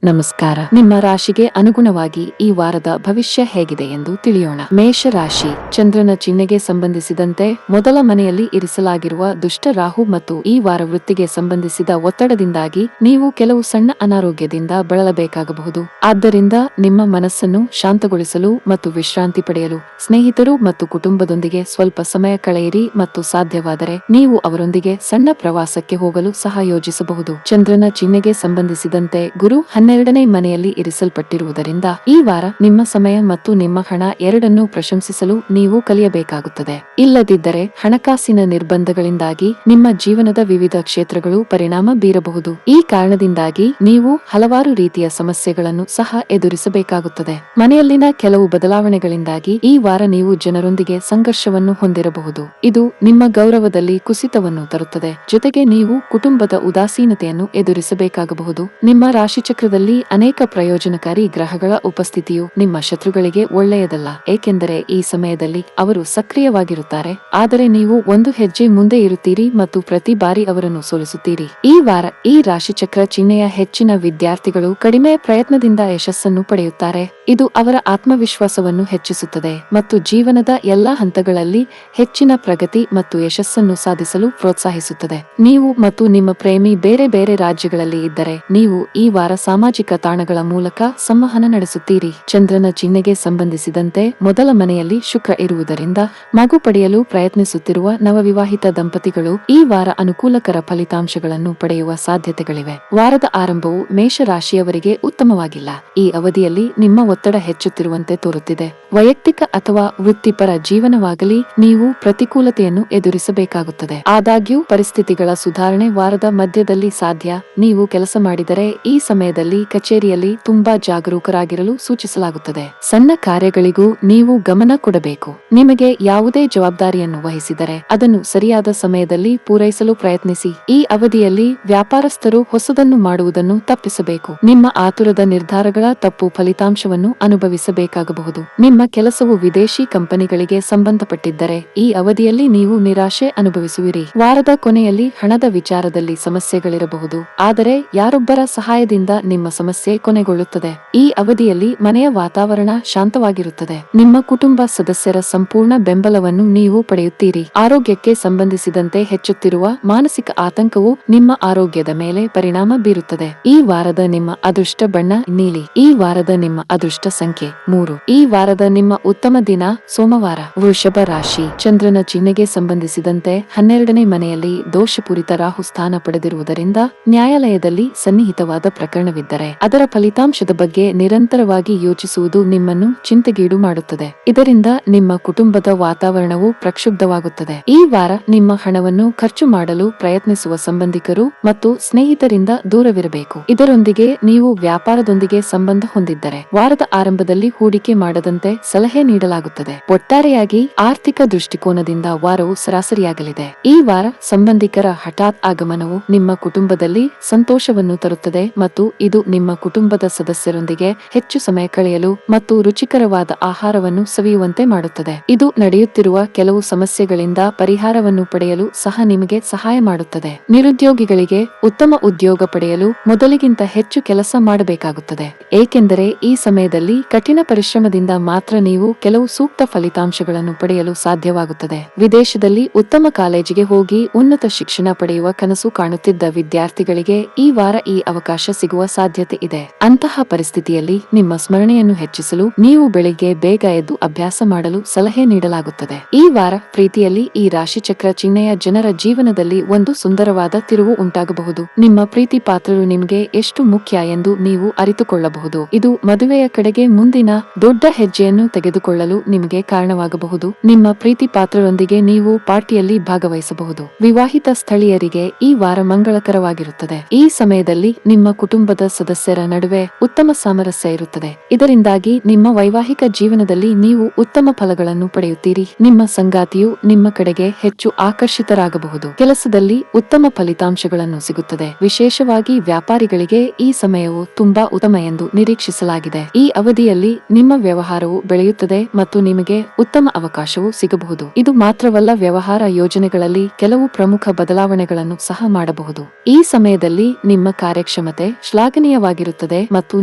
ನಮಸ್ಕಾರ. ನಿಮ್ಮ ರಾಶಿಗೆ ಅನುಗುಣವಾಗಿ ಈ ವಾರದ ಭವಿಷ್ಯ ಹೇಗಿದೆ ಎಂದು ತಿಳಿಯೋಣ. ಮೇಷ ರಾಶಿ. ಚಂದ್ರನ ಚಿಹ್ನೆಗೆ ಸಂಬಂಧಿಸಿದಂತೆ ಮೊದಲ ಮನೆಯಲ್ಲಿ ಇರಿಸಲಾಗಿರುವ ದುಷ್ಟ ರಾಹು ಮತ್ತು ಈ ವಾರ ವೃತ್ತಿಗೆ ಸಂಬಂಧಿಸಿದ ಒತ್ತಡದಿಂದಾಗಿ ನೀವು ಕೆಲವು ಸಣ್ಣ ಅನಾರೋಗ್ಯದಿಂದ ಬಳಲಬೇಕಾಗಬಹುದು. ಆದ್ದರಿಂದ ನಿಮ್ಮ ಮನಸ್ಸನ್ನು ಶಾಂತಗೊಳಿಸಲು ಮತ್ತು ವಿಶ್ರಾಂತಿ ಪಡೆಯಲು ಸ್ನೇಹಿತರು ಮತ್ತು ಕುಟುಂಬದೊಂದಿಗೆ ಸ್ವಲ್ಪ ಸಮಯ ಕಳೆಯಿರಿ ಮತ್ತು ಸಾಧ್ಯವಾದರೆ ನೀವು ಅವರೊಂದಿಗೆ ಸಣ್ಣ ಪ್ರವಾಸಕ್ಕೆ ಹೋಗಲು ಸಹ ಯೋಜಿಸಬಹುದು. ಚಂದ್ರನ ಚಿಹ್ನೆಗೆ ಸಂಬಂಧಿಸಿದಂತೆ ಗುರು 12ನೇ ಮನೆಯಲ್ಲಿ ಇರಿಸಲ್ಪಟ್ಟಿರುವುದರಿಂದ ಈ ವಾರ ನಿಮ್ಮ ಸಮಯ ಮತ್ತು ನಿಮ್ಮ ಹಣ ಎರಡನ್ನೂ ಪ್ರಶಂಸಿಸಲು ನೀವು ಕಲಿಯಬೇಕಾಗುತ್ತದೆ. ಇಲ್ಲದಿದ್ದರೆ ಹಣಕಾಸಿನ ನಿರ್ಬಂಧಗಳಿಂದಾಗಿ ನಿಮ್ಮ ಜೀವನದ ವಿವಿಧ ಕ್ಷೇತ್ರಗಳು ಪರಿಣಾಮ ಬೀರಬಹುದು. ಈ ಕಾರಣದಿಂದಾಗಿ ನೀವು ಹಲವಾರು ರೀತಿಯ ಸಮಸ್ಯೆಗಳನ್ನು ಸಹ ಎದುರಿಸಬೇಕಾಗುತ್ತದೆ. ಮನೆಯಲ್ಲಿನ ಕೆಲವು ಬದಲಾವಣೆಗಳಿಂದಾಗಿ ಈ ವಾರ ನೀವು ಜನರೊಂದಿಗೆ ಸಂಘರ್ಷವನ್ನು ಹೊಂದಿರಬಹುದು. ಇದು ನಿಮ್ಮ ಗೌರವದಲ್ಲಿ ಕುಸಿತವನ್ನು ತರುತ್ತದೆ. ಜೊತೆಗೆ ನೀವು ಕುಟುಂಬದ ಉದಾಸೀನತೆಯನ್ನು ಎದುರಿಸಬೇಕಾಗಬಹುದು. ನಿಮ್ಮ ರಾಶಿಚಕ್ರದಲ್ಲಿ ಅನೇಕ ಪ್ರಯೋಜನಕಾರಿ ಗ್ರಹಗಳ ಉಪಸ್ಥಿತಿಯು ನಿಮ್ಮ ಶತ್ರುಗಳಿಗೆ ಒಳ್ಳೆಯದಲ್ಲ, ಏಕೆಂದರೆ ಈ ಸಮಯದಲ್ಲಿ ಅವರು ಸಕ್ರಿಯವಾಗಿರುತ್ತಾರೆ. ಆದರೆ ನೀವು ಒಂದು ಹೆಜ್ಜೆ ಮುಂದೆ ಇರುತ್ತೀರಿ ಮತ್ತು ಪ್ರತಿ ಬಾರಿ ಅವರನ್ನು ಸೋಲಿಸುತ್ತೀರಿ. ಈ ವಾರ ಈ ರಾಶಿಚಕ್ರ ಚಿಹ್ನೆಯ ಹೆಚ್ಚಿನ ವಿದ್ಯಾರ್ಥಿಗಳು ಕಡಿಮೆ ಪ್ರಯತ್ನದಿಂದ ಯಶಸ್ಸನ್ನು ಪಡೆಯುತ್ತಾರೆ. ಇದು ಅವರ ಆತ್ಮವಿಶ್ವಾಸವನ್ನು ಹೆಚ್ಚಿಸುತ್ತದೆ ಮತ್ತು ಜೀವನದ ಎಲ್ಲಾ ಹಂತಗಳಲ್ಲಿ ಹೆಚ್ಚಿನ ಪ್ರಗತಿ ಮತ್ತು ಯಶಸ್ಸನ್ನು ಸಾಧಿಸಲು ಪ್ರೋತ್ಸಾಹಿಸುತ್ತದೆ. ನೀವು ಮತ್ತು ನಿಮ್ಮ ಪ್ರೇಮಿ ಬೇರೆ ಬೇರೆ ರಾಜ್ಯಗಳಲ್ಲಿ ಇದ್ದರೆ ನೀವು ಈ ವಾರ ಸಾಮಾಜಿಕ ತಾಣಗಳ ಮೂಲಕ ಸಂವಹನ ನಡೆಸುತ್ತೀರಿ. ಚಂದ್ರನ ಚಿಹ್ನೆಗೆ ಸಂಬಂಧಿಸಿದಂತೆ ಮೊದಲ ಮನೆಯಲ್ಲಿ ಶುಕ್ರ ಇರುವುದರಿಂದ ಮಗು ಪಡೆಯಲು ಪ್ರಯತ್ನಿಸುತ್ತಿರುವ ನವವಿವಾಹಿತ ದಂಪತಿಗಳು ಈ ವಾರ ಅನುಕೂಲಕರ ಫಲಿತಾಂಶಗಳನ್ನು ಪಡೆಯುವ ಸಾಧ್ಯತೆಗಳಿವೆ. ವಾರದ ಆರಂಭವು ಮೇಷರಾಶಿಯವರಿಗೆ ಉತ್ತಮವಾಗಿಲ್ಲ. ಈ ಅವಧಿಯಲ್ಲಿ ನಿಮ್ಮ ಒತ್ತಡ ಹೆಚ್ಚುತ್ತಿರುವಂತೆ ತೋರುತ್ತಿದೆ. ವೈಯಕ್ತಿಕ ಅಥವಾ ವೃತ್ತಿಪರ ಜೀವನವಾಗಲಿ ನೀವು ಪ್ರತಿಕೂಲತೆಯನ್ನು ಎದುರಿಸಬೇಕಾಗುತ್ತದೆ. ಆದಾಗ್ಯೂ ಪರಿಸ್ಥಿತಿಗಳ ಸುಧಾರಣೆ ವಾರದ ಮಧ್ಯದಲ್ಲಿ ಸಾಧ್ಯ. ನೀವು ಕೆಲಸ ಮಾಡಿದರೆ ಈ ಸಮಯದಲ್ಲಿ ಕಚೇರಿಯಲ್ಲಿ ತುಂಬಾ ಜಾಗರೂಕರಾಗಿರಲು ಸೂಚಿಸಲಾಗುತ್ತದೆ. ಸಣ್ಣ ಕಾರ್ಯಗಳಿಗೂ ನೀವು ಗಮನ ಕೊಡಬೇಕು. ನಿಮಗೆ ಯಾವುದೇ ಜವಾಬ್ದಾರಿಯನ್ನು ವಹಿಸಿದರೆ ಅದನ್ನು ಸರಿಯಾದ ಸಮಯದಲ್ಲಿ ಪೂರೈಸಲು ಪ್ರಯತ್ನಿಸಿ. ಈ ಅವಧಿಯಲ್ಲಿ ವ್ಯಾಪಾರಸ್ಥರು ಹೊಸದನ್ನು ಮಾಡುವುದನ್ನು ತಪ್ಪಿಸಬೇಕು. ನಿಮ್ಮ ಆತುರದ ನಿರ್ಧಾರಗಳ ತಪ್ಪು ಫಲಿತಾಂಶವನ್ನು ಅನುಭವಿಸಬೇಕಾಗಬಹುದು. ನಿಮ್ಮ ಕೆಲಸವು ವಿದೇಶಿ ಕಂಪನಿಗಳಿಗೆ ಸಂಬಂಧಪಟ್ಟಿದ್ದರೆ ಈ ಅವಧಿಯಲ್ಲಿ ನೀವು ನಿರಾಶೆ ಅನುಭವಿಸುವಿರಿ. ವಾರದ ಕೊನೆಯಲ್ಲಿ ಹಣದ ವಿಚಾರದಲ್ಲಿ ಸಮಸ್ಯೆಗಳಿರಬಹುದು, ಆದರೆ ಯಾರೊಬ್ಬರ ಸಹಾಯದಿಂದ ನಿಮ್ಮ ಸಮಸ್ಯೆ ಕೊನೆಗೊಳ್ಳುತ್ತದೆ. ಈ ಅವಧಿಯಲ್ಲಿ ಮನೆಯ ವಾತಾವರಣ ಶಾಂತವಾಗಿರುತ್ತದೆ. ನಿಮ್ಮ ಕುಟುಂಬ ಸದಸ್ಯರ ಸಂಪೂರ್ಣ ಬೆಂಬಲವನ್ನು ನೀವು ಪಡೆಯುತ್ತೀರಿ. ಆರೋಗ್ಯಕ್ಕೆ ಸಂಬಂಧಿಸಿದಂತೆ ಹೆಚ್ಚುತ್ತಿರುವ ಮಾನಸಿಕ ಆತಂಕವು ನಿಮ್ಮ ಆರೋಗ್ಯದ ಮೇಲೆ ಪರಿಣಾಮ ಬೀರುತ್ತದೆ. ಈ ವಾರದ ನಿಮ್ಮ ಅದೃಷ್ಟ ಬಣ್ಣ ನೀಲಿ. ಈ ವಾರದ ನಿಮ್ಮ ಅದೃಷ್ಟ ಸಂಖ್ಯೆ 3. ಈ ವಾರದ ನಿಮ್ಮ ಉತ್ತಮ ದಿನ ಸೋಮವಾರ. ವೃಷಭ ರಾಶಿ. ಚಂದ್ರನ ಚಿಹ್ನೆಗೆ ಸಂಬಂಧಿಸಿದಂತೆ 12ನೇ ಮನೆಯಲ್ಲಿ ದೋಷಪೂರಿತ ರಾಹು ಸ್ಥಾನ ಪಡೆದಿರುವುದರಿಂದ ನ್ಯಾಯಾಲಯದಲ್ಲಿ ಸನ್ನಿಹಿತವಾದ ಪ್ರಕರಣವಿದ್ದರೆ ಅದರ ಫಲಿತಾಂಶದ ಬಗ್ಗೆ ನಿರಂತರವಾಗಿ ಯೋಚಿಸುವುದು ನಿಮ್ಮನ್ನು ಚಿಂತೆಗೀಡು ಮಾಡುತ್ತದೆ. ಇದರಿಂದ ನಿಮ್ಮ ಕುಟುಂಬದ ವಾತಾವರಣವು ಪ್ರಕ್ಷುಬ್ಧವಾಗುತ್ತದೆ. ಈ ವಾರ ನಿಮ್ಮ ಹಣವನ್ನು ಖರ್ಚು ಮಾಡಲು ಪ್ರಯತ್ನಿಸುವ ಸಂಬಂಧಿಕರು ಮತ್ತು ಸ್ನೇಹಿತರಿಂದ ದೂರವಿರಬೇಕು. ಇದರೊಂದಿಗೆ ನೀವು ವ್ಯಾಪಾರದೊಂದಿಗೆ ಸಂಬಂಧ ಹೊಂದಿದ್ದರೆ ವಾರದ ಆರಂಭದಲ್ಲಿ ಹೂಡಿಕೆ ಮಾಡದಂತೆ ಸಲಹೆ ನೀಡಲಾಗುತ್ತದೆ. ಒಟ್ಟಾರೆಯಾಗಿ ಆರ್ಥಿಕ ದೃಷ್ಟಿಕೋನದಿಂದ ವಾರವು ಸರಾಸರಿಯಾಗಲಿದೆ. ಈ ವಾರ ಸಂಬಂಧಿಕರ ಹಠಾತ್ ಆಗಮನವು ನಿಮ್ಮ ಕುಟುಂಬದಲ್ಲಿ ಸಂತೋಷವನ್ನು ತರುತ್ತದೆ ಮತ್ತು ಇದು ನಿಮ್ಮ ಕುಟುಂಬದ ಸದಸ್ಯರೊಂದಿಗೆ ಹೆಚ್ಚು ಸಮಯ ಕಳೆಯಲು ಮತ್ತು ರುಚಿಕರವಾದ ಆಹಾರವನ್ನು ಸವಿಯುವಂತೆ ಮಾಡುತ್ತದೆ. ಇದು ನಡೆಯುತ್ತಿರುವ ಕೆಲವು ಸಮಸ್ಯೆಗಳಿಂದ ಪರಿಹಾರವನ್ನು ಪಡೆಯಲು ಸಹ ನಿಮಗೆ ಸಹಾಯ ಮಾಡುತ್ತದೆ. ನಿರುದ್ಯೋಗಿಗಳಿಗೆ ಉತ್ತಮ ಉದ್ಯೋಗ ಪಡೆಯಲು ಮೊದಲಿಗಿಂತ ಹೆಚ್ಚು ಕೆಲಸ ಮಾಡಬೇಕಾಗುತ್ತದೆ, ಏಕೆಂದರೆ ಈ ಸಮಯದಲ್ಲಿ ಕಠಿಣ ಪರಿಶ್ರಮದಿಂದ ಮಾತ್ರ ನೀವು ಕೆಲವು ಸೂಕ್ತ ಫಲಿತಾಂಶಗಳನ್ನು ಪಡೆಯಲು ಸಾಧ್ಯವಾಗುತ್ತದೆ. ವಿದೇಶದಲ್ಲಿ ಉತ್ತಮ ಕಾಲೇಜಿಗೆ ಹೋಗಿ ಉನ್ನತ ಶಿಕ್ಷಣ ಪಡೆಯುವ ಕನಸು ಕಾಣುತ್ತಿದ್ದ ವಿದ್ಯಾರ್ಥಿಗಳಿಗೆ ಈ ವಾರ ಈ ಅವಕಾಶ ಸಿಗುವ ಸಾಧ್ಯತೆ ಇದೆ. ಅಂತಹ ಪರಿಸ್ಥಿತಿಯಲ್ಲಿ ನಿಮ್ಮ ಸ್ಮರಣೆಯನ್ನು ಹೆಚ್ಚಿಸಲು ನೀವು ಬೆಳಿಗ್ಗೆ ಬೇಗ ಎದ್ದು ಅಭ್ಯಾಸ ಮಾಡಲು ಸಲಹೆ ನೀಡಲಾಗುತ್ತದೆ. ಈ ವಾರ ಪ್ರೀತಿಯಲ್ಲಿ ಈ ರಾಶಿಚಕ್ರ ಚಿಹ್ನೆಯ ಜನರ ಜೀವನದಲ್ಲಿ ಒಂದು ಸುಂದರವಾದ ತಿರುವು ಉಂಟಾಗಬಹುದು. ನಿಮ್ಮ ಪ್ರೀತಿ ಪಾತ್ರರು ನಿಮಗೆ ಎಷ್ಟು ಮುಖ್ಯ ಎಂದು ನೀವು ಅರಿತುಕೊಳ್ಳಬಹುದು. ಇದು ಮದುವೆಯ ಕಡೆಗೆ ಮುಂದಿನ ದೊಡ್ಡ ಹೆಜ್ಜೆಯನ್ನು ತೆಗೆದುಕೊಳ್ಳಲು ನಿಮಗೆ ಕಾರಣವಾಗಬಹುದು. ನಿಮ್ಮ ಪ್ರೀತಿ ಪಾತ್ರರೊಂದಿಗೆ ನೀವು ಪಾರ್ಟಿಯಲ್ಲಿ ಭಾಗವಹಿಸಬಹುದು. ವಿವಾಹಿತ ಸ್ಥಳೀಯರಿಗೆ ಈ ವಾರ ಮಂಗಳಕರವಾಗಿರುತ್ತದೆ. ಈ ಸಮಯದಲ್ಲಿ ನಿಮ್ಮ ಕುಟುಂಬದ ಸದಸ್ಯರ ನಡುವೆ ಉತ್ತಮ ಸಾಮರಸ್ಯ ಇರುತ್ತದೆ. ಇದರಿಂದಾಗಿ ನಿಮ್ಮ ವೈವಾಹಿಕ ಜೀವನದಲ್ಲಿ ನೀವು ಉತ್ತಮ ಫಲಗಳನ್ನು ಪಡೆಯುತ್ತೀರಿ. ನಿಮ್ಮ ಸಂಗಾತಿಯು ನಿಮ್ಮ ಕಡೆಗೆ ಹೆಚ್ಚು ಆಕರ್ಷಿತರಾಗಬಹುದು. ಕೆಲಸದಲ್ಲಿ ಉತ್ತಮ ಫಲಿತಾಂಶಗಳನ್ನು ಸಿಗುತ್ತದೆ. ವಿಶೇಷವಾಗಿ ವ್ಯಾಪಾರಿಗಳಿಗೆ ಈ ಸಮಯವು ತುಂಬಾ ಉತ್ತಮ ಎಂದು ನಿರೀಕ್ಷಿಸಲಾಗಿದೆ. ಈ ಅವಧಿಯಲ್ಲಿ ನಿಮ್ಮ ವ್ಯವಹಾರವು ಬೆಳೆಯುತ್ತದೆ ಮತ್ತು ನಿಮಗೆ ಉತ್ತಮ ಅವಕಾಶವು ಸಿಗಬಹುದು. ಇದು ಮಾತ್ರವಲ್ಲ, ವ್ಯವಹಾರ ಯೋಜನೆಗಳಲ್ಲಿ ಕೆಲವು ಪ್ರಮುಖ ಬದಲಾವಣೆಗಳನ್ನು ಸಹ ಮಾಡಬಹುದು. ಈ ಸಮಯದಲ್ಲಿ ನಿಮ್ಮ ಕಾರ್ಯಕ್ಷಮತೆ ಶ್ಲಾಘನೀಯ ರಮಣೀಯವಾಗಿರುತ್ತದೆ ಮತ್ತು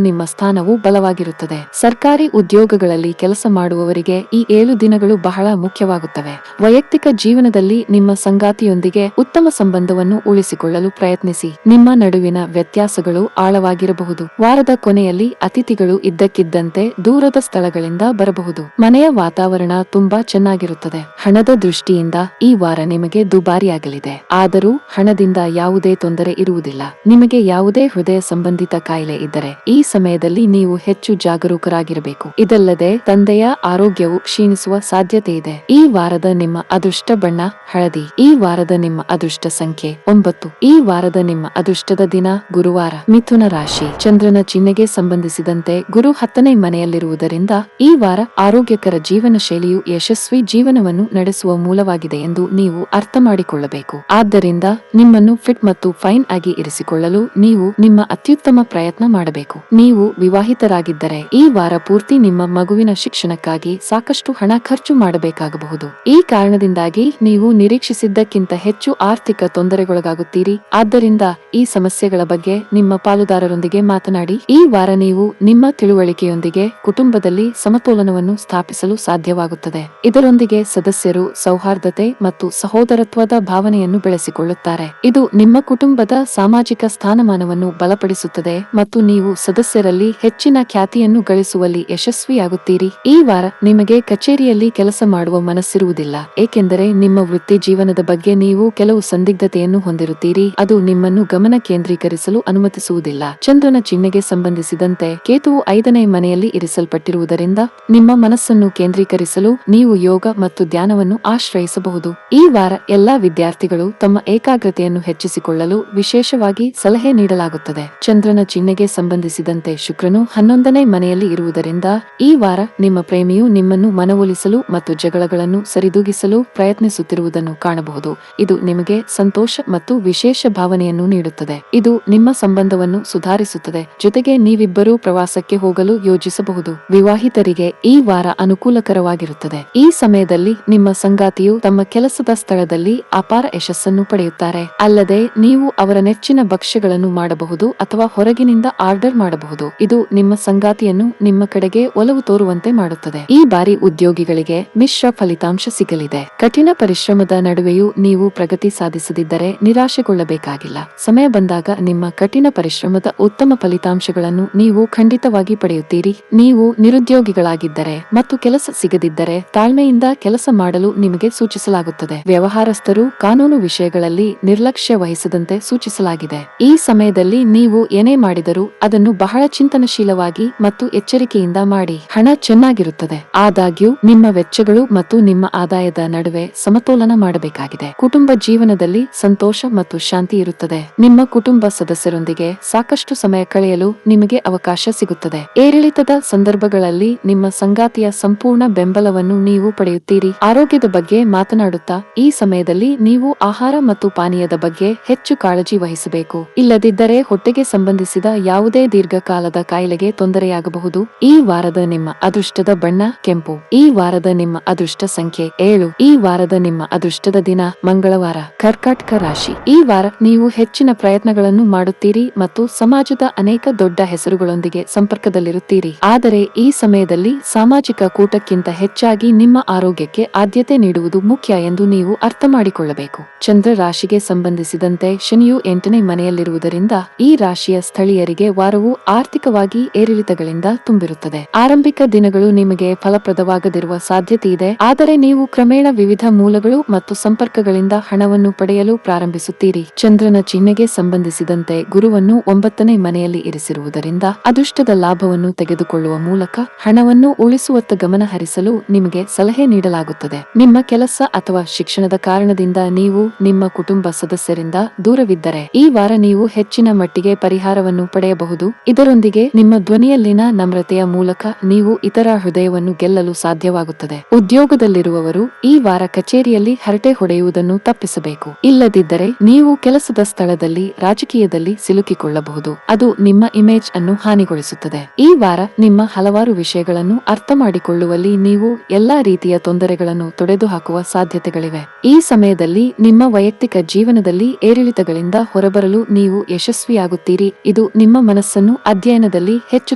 ನಿಮ್ಮ ಸ್ಥಾನವು ಬಲವಾಗಿರುತ್ತದೆ. ಸರ್ಕಾರಿ ಉದ್ಯೋಗಗಳಲ್ಲಿ ಕೆಲಸ ಮಾಡುವವರಿಗೆ ಈ 7 ದಿನಗಳು ಬಹಳ ಮುಖ್ಯವಾಗುತ್ತವೆ. ವೈಯಕ್ತಿಕ ಜೀವನದಲ್ಲಿ ನಿಮ್ಮ ಸಂಗಾತಿಯೊಂದಿಗೆ ಉತ್ತಮ ಸಂಬಂಧವನ್ನು ಉಳಿಸಿಕೊಳ್ಳಲು ಪ್ರಯತ್ನಿಸಿ. ನಿಮ್ಮ ನಡುವಿನ ವ್ಯತ್ಯಾಸಗಳು ಆಳವಾಗಿರಬಹುದು. ವಾರದ ಕೊನೆಯಲ್ಲಿ ಅತಿಥಿಗಳು ಇದ್ದಕ್ಕಿದ್ದಂತೆ ದೂರದ ಸ್ಥಳಗಳಿಂದ ಬರಬಹುದು. ಮನೆಯ ವಾತಾವರಣ ತುಂಬಾ ಚೆನ್ನಾಗಿರುತ್ತದೆ. ಹಣದ ದೃಷ್ಟಿಯಿಂದ ಈ ವಾರ ನಿಮಗೆ ದುಬಾರಿಯಾಗಲಿದೆ. ಆದರೂ ಹಣದಿಂದ ಯಾವುದೇ ತೊಂದರೆ ಇರುವುದಿಲ್ಲ. ನಿಮಗೆ ಯಾವುದೇ ಹೃದಯ ಸಂಬಂಧಿತ ಕಾಯಿಲೆ ಇದ್ದರೆ ಈ ಸಮಯದಲ್ಲಿ ನೀವು ಹೆಚ್ಚು ಜಾಗರೂಕರಾಗಿರಬೇಕು. ಇದಲ್ಲದೆ ತಂದೆಯ ಆರೋಗ್ಯವು ಕ್ಷೀಣಿಸುವ ಸಾಧ್ಯತೆ ಇದೆ. ಈ ವಾರದ ನಿಮ್ಮ ಅದೃಷ್ಟ ಬಣ್ಣ ಹಳದಿ. ಈ ವಾರದ ನಿಮ್ಮ ಅದೃಷ್ಟ ಸಂಖ್ಯೆ 9. ಈ ವಾರದ ನಿಮ್ಮ ಅದೃಷ್ಟದ ದಿನ ಗುರುವಾರ. ಮಿಥುನ ರಾಶಿ. ಚಂದ್ರನ ಚಿಹ್ನೆಗೆ ಸಂಬಂಧಿಸಿದಂತೆ ಗುರು 10ನೇ ಮನೆಯಲ್ಲಿರುವುದರಿಂದ ಈ ವಾರ ಆರೋಗ್ಯಕರ ಜೀವನ ಶೈಲಿಯು ಯಶಸ್ವಿ ಜೀವನವನ್ನು ನಡೆಸುವ ಮೂಲವಾಗಿದೆ ಎಂದು ನೀವು ಅರ್ಥ ಮಾಡಿಕೊಳ್ಳಬೇಕು. ಆದ್ದರಿಂದ ನಿಮ್ಮನ್ನು ಫಿಟ್ ಮತ್ತು ಫೈನ್ ಆಗಿ ಇರಿಸಿಕೊಳ್ಳಲು ನೀವು ನಿಮ್ಮ ಅತ್ಯುತ್ತಮ ಪ್ರಯತ್ನ ಮಾಡಬೇಕು. ನೀವು ವಿವಾಹಿತರಾಗಿದ್ದರೆ ಈ ವಾರ ಪೂರ್ತಿ ನಿಮ್ಮ ಮಗುವಿನ ಶಿಕ್ಷಣಕ್ಕಾಗಿ ಸಾಕಷ್ಟು ಹಣ ಖರ್ಚು ಮಾಡಬೇಕಾಗಬಹುದು. ಈ ಕಾರಣದಿಂದಾಗಿ ನೀವು ನಿರೀಕ್ಷಿಸಿದ್ದಕ್ಕಿಂತ ಹೆಚ್ಚು ಆರ್ಥಿಕ ತೊಂದರೆಗೊಳಗಾಗುತ್ತೀರಿ. ಆದ್ದರಿಂದ ಈ ಸಮಸ್ಯೆಗಳ ಬಗ್ಗೆ ನಿಮ್ಮ ಪಾಲುದಾರರೊಂದಿಗೆ ಮಾತನಾಡಿ. ಈ ವಾರ ನೀವು ನಿಮ್ಮ ತಿಳುವಳಿಕೆಯೊಂದಿಗೆ ಕುಟುಂಬದಲ್ಲಿ ಸಮತೋಲನವನ್ನು ಸ್ಥಾಪಿಸಲು ಸಾಧ್ಯವಾಗುತ್ತದೆ. ಇದರೊಂದಿಗೆ ಸದಸ್ಯರು ಸೌಹಾರ್ದತೆ ಮತ್ತು ಸಹೋದರತ್ವದ ಭಾವನೆಯನ್ನು ಬೆಳೆಸಿಕೊಳ್ಳುತ್ತಾರೆ. ಇದು ನಿಮ್ಮ ಕುಟುಂಬದ ಸಾಮಾಜಿಕ ಸ್ಥಾನಮಾನವನ್ನು ಬಲಪಡಿಸುತ್ತದೆ ಮತ್ತು ನೀವು ಸದಸ್ಯರಲ್ಲಿ ಹೆಚ್ಚಿನ ಖ್ಯಾತಿಯನ್ನು ಗಳಿಸುವಲ್ಲಿ ಯಶಸ್ವಿಯಾಗುತ್ತೀರಿ. ಈ ವಾರ ನಿಮಗೆ ಕಚೇರಿಯಲ್ಲಿ ಕೆಲಸ ಮಾಡುವ ಮನಸ್ಸಿರುವುದಿಲ್ಲ, ಏಕೆಂದರೆ ನಿಮ್ಮ ವೃತ್ತಿ ಜೀವನದ ಬಗ್ಗೆ ನೀವು ಕೆಲವು ಸಂದಿಗ್ಧತೆಯನ್ನು ಹೊಂದಿರುತ್ತೀರಿ. ಅದು ನಿಮ್ಮನ್ನು ಗಮನ ಕೇಂದ್ರೀಕರಿಸಲು ಅನುಮತಿಸುವುದಿಲ್ಲ. ಚಂದ್ರನ ಚಿಹ್ನೆಗೆ ಸಂಬಂಧಿಸಿದಂತೆ ಕೇತುವು 5ನೇ ಮನೆಯಲ್ಲಿ ಇರಿಸಲ್ಪಟ್ಟಿರುವುದರಿಂದ ನಿಮ್ಮ ಮನಸ್ಸನ್ನು ಕೇಂದ್ರೀಕರಿಸಲು ನೀವು ಯೋಗ ಮತ್ತು ಧ್ಯಾನವನ್ನು ಆಶ್ರಯಿಸಬಹುದು. ಈ ವಾರ ಎಲ್ಲಾ ವಿದ್ಯಾರ್ಥಿಗಳು ತಮ್ಮ ಏಕಾಗ್ರತೆಯನ್ನು ಹೆಚ್ಚಿಸಿಕೊಳ್ಳಲು ವಿಶೇಷವಾಗಿ ಸಲಹೆ ನೀಡಲಾಗುತ್ತದೆ. ಚಂದ್ರನ ಚಿಹ್ನೆಗೆ ಸಂಬಂಧಿಸಿದಂತೆ ಶುಕ್ರನು 11ನೇ ಮನೆಯಲ್ಲಿ ಇರುವುದರಿಂದ ಈ ವಾರ ನಿಮ್ಮ ಪ್ರೇಮಿಯು ನಿಮ್ಮನ್ನು ಮನವೊಲಿಸಲು ಮತ್ತು ಜಗಳಗಳನ್ನು ಸರಿದೂಗಿಸಲು ಪ್ರಯತ್ನಿಸುತ್ತಿರುವುದನ್ನು ಕಾಣಬಹುದು. ಇದು ನಿಮಗೆ ಸಂತೋಷ ಮತ್ತು ವಿಶೇಷ ಭಾವನೆಯನ್ನು ನೀಡುತ್ತದೆ. ಇದು ನಿಮ್ಮ ಸಂಬಂಧವನ್ನು ಸುಧಾರಿಸುತ್ತದೆ. ಜೊತೆಗೆ ನೀವಿಬ್ಬರೂ ಪ್ರವಾಸಕ್ಕೆ ಹೋಗಲು ಯೋಜಿಸಬಹುದು. ವಿವಾಹಿತರಿಗೆ ಈ ವಾರ ಅನುಕೂಲಕರವಾಗಿರುತ್ತದೆ. ಈ ಸಮಯದಲ್ಲಿ ನಿಮ್ಮ ಸಂಗಾತಿಯು ತಮ್ಮ ಕೆಲಸದ ಸ್ಥಳದಲ್ಲಿ ಅಪಾರ ಯಶಸ್ಸನ್ನು ಪಡೆಯುತ್ತಾರೆ. ಅಲ್ಲದೆ ನೀವು ಅವರ ನೆಚ್ಚಿನ ಭಕ್ಷ್ಯಗಳನ್ನು ಮಾಡಬಹುದು ಅಥವಾ ಹೊರಗಿನಿಂದ ಆರ್ಡರ್ ಮಾಡಬಹುದು. ಇದು ನಿಮ್ಮ ಸಂಗಾತಿಯನ್ನು ನಿಮ್ಮ ಕಡೆಗೆ ಒಲವು ತೋರುವಂತೆ ಮಾಡುತ್ತದೆ. ಈ ಬಾರಿ ಉದ್ಯೋಗಿಗಳಿಗೆ ಮಿಶ್ರ ಫಲಿತಾಂಶ ಸಿಗಲಿದೆ. ಕಠಿಣ ಪರಿಶ್ರಮದ ನಡುವೆಯೂ ನೀವು ಪ್ರಗತಿ ಸಾಧಿಸದಿದ್ದರೆ ನಿರಾಶೆಗೊಳ್ಳಬೇಕಾಗಿಲ್ಲ. ಸಮಯ ಬಂದಾಗ ನಿಮ್ಮ ಕಠಿಣ ಪರಿಶ್ರಮದ ಉತ್ತಮ ಫಲಿತಾಂಶಗಳನ್ನು ನೀವು ಖಂಡಿತವಾಗಿ ಪಡೆಯುತ್ತೀರಿ. ನೀವು ನಿರುದ್ಯೋಗಿಗಳಾಗಿದ್ದರೆ ಮತ್ತು ಕೆಲಸ ಸಿಗದಿದ್ದರೆ ತಾಳ್ಮೆಯಿಂದ ಕೆಲಸ ಮಾಡಲು ನಿಮಗೆ ಸೂಚಿಸಲಾಗುತ್ತದೆ. ವ್ಯವಹಾರಸ್ಥರು ಕಾನೂನು ವಿಷಯಗಳಲ್ಲಿ ನಿರ್ಲಕ್ಷ್ಯ ವಹಿಸದಂತೆ ಸೂಚಿಸಲಾಗಿದೆ. ಈ ಸಮಯದಲ್ಲಿ ನೀವು ಏನೇ ಮಾಡಿದರೂ ಅದನ್ನು ಬಹಳ ಚಿಂತನಶೀಲವಾಗಿ ಮತ್ತು ಎಚ್ಚರಿಕೆಯಿಂದ ಮಾಡಿ. ಹಣ ಚೆನ್ನಾಗಿರುತ್ತದೆ. ಆದಾಗ್ಯೂ ನಿಮ್ಮ ವೆಚ್ಚಗಳು ಮತ್ತು ನಿಮ್ಮ ಆದಾಯದ ನಡುವೆ ಸಮತೋಲನ ಮಾಡಬೇಕಾಗಿದೆ. ಕುಟುಂಬ ಜೀವನದಲ್ಲಿ ಸಂತೋಷ ಮತ್ತು ಶಾಂತಿ ಇರುತ್ತದೆ. ನಿಮ್ಮ ಕುಟುಂಬ ಸದಸ್ಯರೊಂದಿಗೆ ಸಾಕಷ್ಟು ಸಮಯ ಕಳೆಯಲು ನಿಮಗೆ ಅವಕಾಶ ಸಿಗುತ್ತದೆ. ಏರಿಳಿತದ ಸಂದರ್ಭಗಳಲ್ಲಿ ನಿಮ್ಮ ಸಂಗಾತಿಯ ಸಂಪೂರ್ಣ ಬೆಂಬಲವನ್ನು ನೀವು ಪಡೆಯುತ್ತೀರಿ. ಆರೋಗ್ಯದ ಬಗ್ಗೆ ಮಾತನಾಡುತ್ತಾ ಈ ಸಮಯದಲ್ಲಿ ನೀವು ಆಹಾರ ಮತ್ತು ಪಾನೀಯದ ಬಗ್ಗೆ ಹೆಚ್ಚು ಕಾಳಜಿ ವಹಿಸಬೇಕು. ಇಲ್ಲದಿದ್ದರೆ ಹೊಟ್ಟೆಗೆ ಸಂಬಂಧಿಸಿದ ಯಾವುದೇ ದೀರ್ಘಕಾಲದ ಕಾಯಿಲೆಗೆ ತೊಂದರೆಯಾಗಬಹುದು. ಈ ವಾರದ ನಿಮ್ಮ ಅದೃಷ್ಟದ ಬಣ್ಣ ಕೆಂಪು. ಈ ವಾರದ ನಿಮ್ಮ ಅದೃಷ್ಟ ಸಂಖ್ಯೆ 7. ಈ ವಾರದ ನಿಮ್ಮ ಅದೃಷ್ಟದ ದಿನ ಮಂಗಳವಾರ. ಕರ್ಕಾಟಕ ರಾಶಿ. ಈ ವಾರ ನೀವು ಹೆಚ್ಚಿನ ಪ್ರಯತ್ನಗಳನ್ನು ಮಾಡುತ್ತೀರಿ ಮತ್ತು ಸಮಾಜದ ಅನೇಕ ದೊಡ್ಡ ಹೆಸರುಗಳೊಂದಿಗೆ ಸಂಪರ್ಕದಲ್ಲಿರುತ್ತೀರಿ. ಆದರೆ ಈ ಸಮಯದಲ್ಲಿ ಸಾಮಾಜಿಕ ಕೂಟಕ್ಕಿಂತ ಹೆಚ್ಚಾಗಿ ನಿಮ್ಮ ಆರೋಗ್ಯಕ್ಕೆ ಆದ್ಯತೆ ನೀಡುವುದು ಮುಖ್ಯ ಎಂದು ನೀವು ಅರ್ಥ ಮಾಡಿಕೊಳ್ಳಬೇಕು. ಚಂದ್ರ ರಾಶಿಗೆ ಸಂಬಂಧಿಸಿದಂತೆ ಶನಿಯು 8ನೇ ಮನೆಯಲ್ಲಿರುವುದರಿಂದ ಈ ರಾಶಿಯ ಸ್ಥಳೀಯರಿಗೆ ವಾರವು ಆರ್ಥಿಕವಾಗಿ ಏರಿಳಿತಗಳಿಂದ ತುಂಬಿರುತ್ತದೆ. ಆರಂಭಿಕ ದಿನಗಳು ನಿಮಗೆ ಫಲಪ್ರದವಾಗದಿರುವ ಸಾಧ್ಯತೆ ಇದೆ, ಆದರೆ ನೀವು ಕ್ರಮೇಣ ವಿವಿಧ ಮೂಲಗಳು ಮತ್ತು ಸಂಪರ್ಕಗಳಿಂದ ಹಣವನ್ನು ಪಡೆಯಲು ಪ್ರಾರಂಭಿಸುತ್ತೀರಿ. ಚಂದ್ರನ ಚಿಹ್ನೆಗೆ ಸಂಬಂಧಿಸಿದಂತೆ ಗುರುವನ್ನು 9ನೇ ಮನೆಯಲ್ಲಿ ಇರಿಸಿರುವುದರಿಂದ ಅದೃಷ್ಟದ ಲಾಭವನ್ನು ತೆಗೆದುಕೊಳ್ಳುವ ಮೂಲಕ ಹಣವನ್ನು ಉಳಿಸುವತ್ತ ಗಮನ ಹರಿಸಲು ನಿಮಗೆ ಸಲಹೆ ನೀಡಲಾಗುತ್ತದೆ. ನಿಮ್ಮ ಕೆಲಸ ಅಥವಾ ಶಿಕ್ಷಣದ ಕಾರಣದಿಂದ ನೀವು ನಿಮ್ಮ ಕುಟುಂಬ ಸದಸ್ಯರಿಂದ ದೂರವಿದ್ದರೆ ಈ ವಾರ ನೀವು ಹೆಚ್ಚಿನ ಮಟ್ಟಿಗೆ ಪರಿಹಾರವನ್ನು ಪಡೆಯಬಹುದು. ಇದರೊಂದಿಗೆ ನಿಮ್ಮ ಧ್ವನಿಯಲ್ಲಿನ ನಮ್ರತೆಯ ಮೂಲಕ ನೀವು ಇತರ ಹೃದಯವನ್ನು ಗೆಲ್ಲಲು ಸಾಧ್ಯವಾಗುತ್ತದೆ. ಉದ್ಯೋಗದಲ್ಲಿರುವವರು ಈ ವಾರ ಕಚೇರಿಯಲ್ಲಿ ಹರಟೆ ಹೊಡೆಯುವುದನ್ನು ತಪ್ಪಿಸಬೇಕು. ಇಲ್ಲದಿದ್ದರೆ ನೀವು ಕೆಲಸದ ಸ್ಥಳದಲ್ಲಿ ರಾಜಕೀಯದಲ್ಲಿ ಸಿಲುಕಿಕೊಳ್ಳಬಹುದು. ಅದು ನಿಮ್ಮ ಇಮೇಜ್ ಅನ್ನು ಹಾನಿಗೊಳಿಸುತ್ತದೆ. ಈ ವಾರ ನಿಮ್ಮ ಹಲವಾರು ವಿಷಯಗಳನ್ನು ಅರ್ಥ ಮಾಡಿಕೊಳ್ಳುವಲ್ಲಿ ನೀವು ಎಲ್ಲಾ ರೀತಿಯ ತೊಂದರೆಗಳನ್ನು ತೊಡೆದುಹಾಕುವ ಸಾಧ್ಯತೆಗಳಿವೆ. ಈ ಸಮಯದಲ್ಲಿ ನಿಮ್ಮ ವೈಯಕ್ತಿಕ ಜೀವನದಲ್ಲಿ ಏರಿಳಿತಗಳಿಂದ ಹೊರಬರಲು ನೀವು ಯಶಸ್ವಿಯಾಗುತ್ತೀರಿ. ಇದು ನಿಮ್ಮ ಮನಸ್ಸನ್ನು ಅಧ್ಯಯನದಲ್ಲಿ ಹೆಚ್ಚು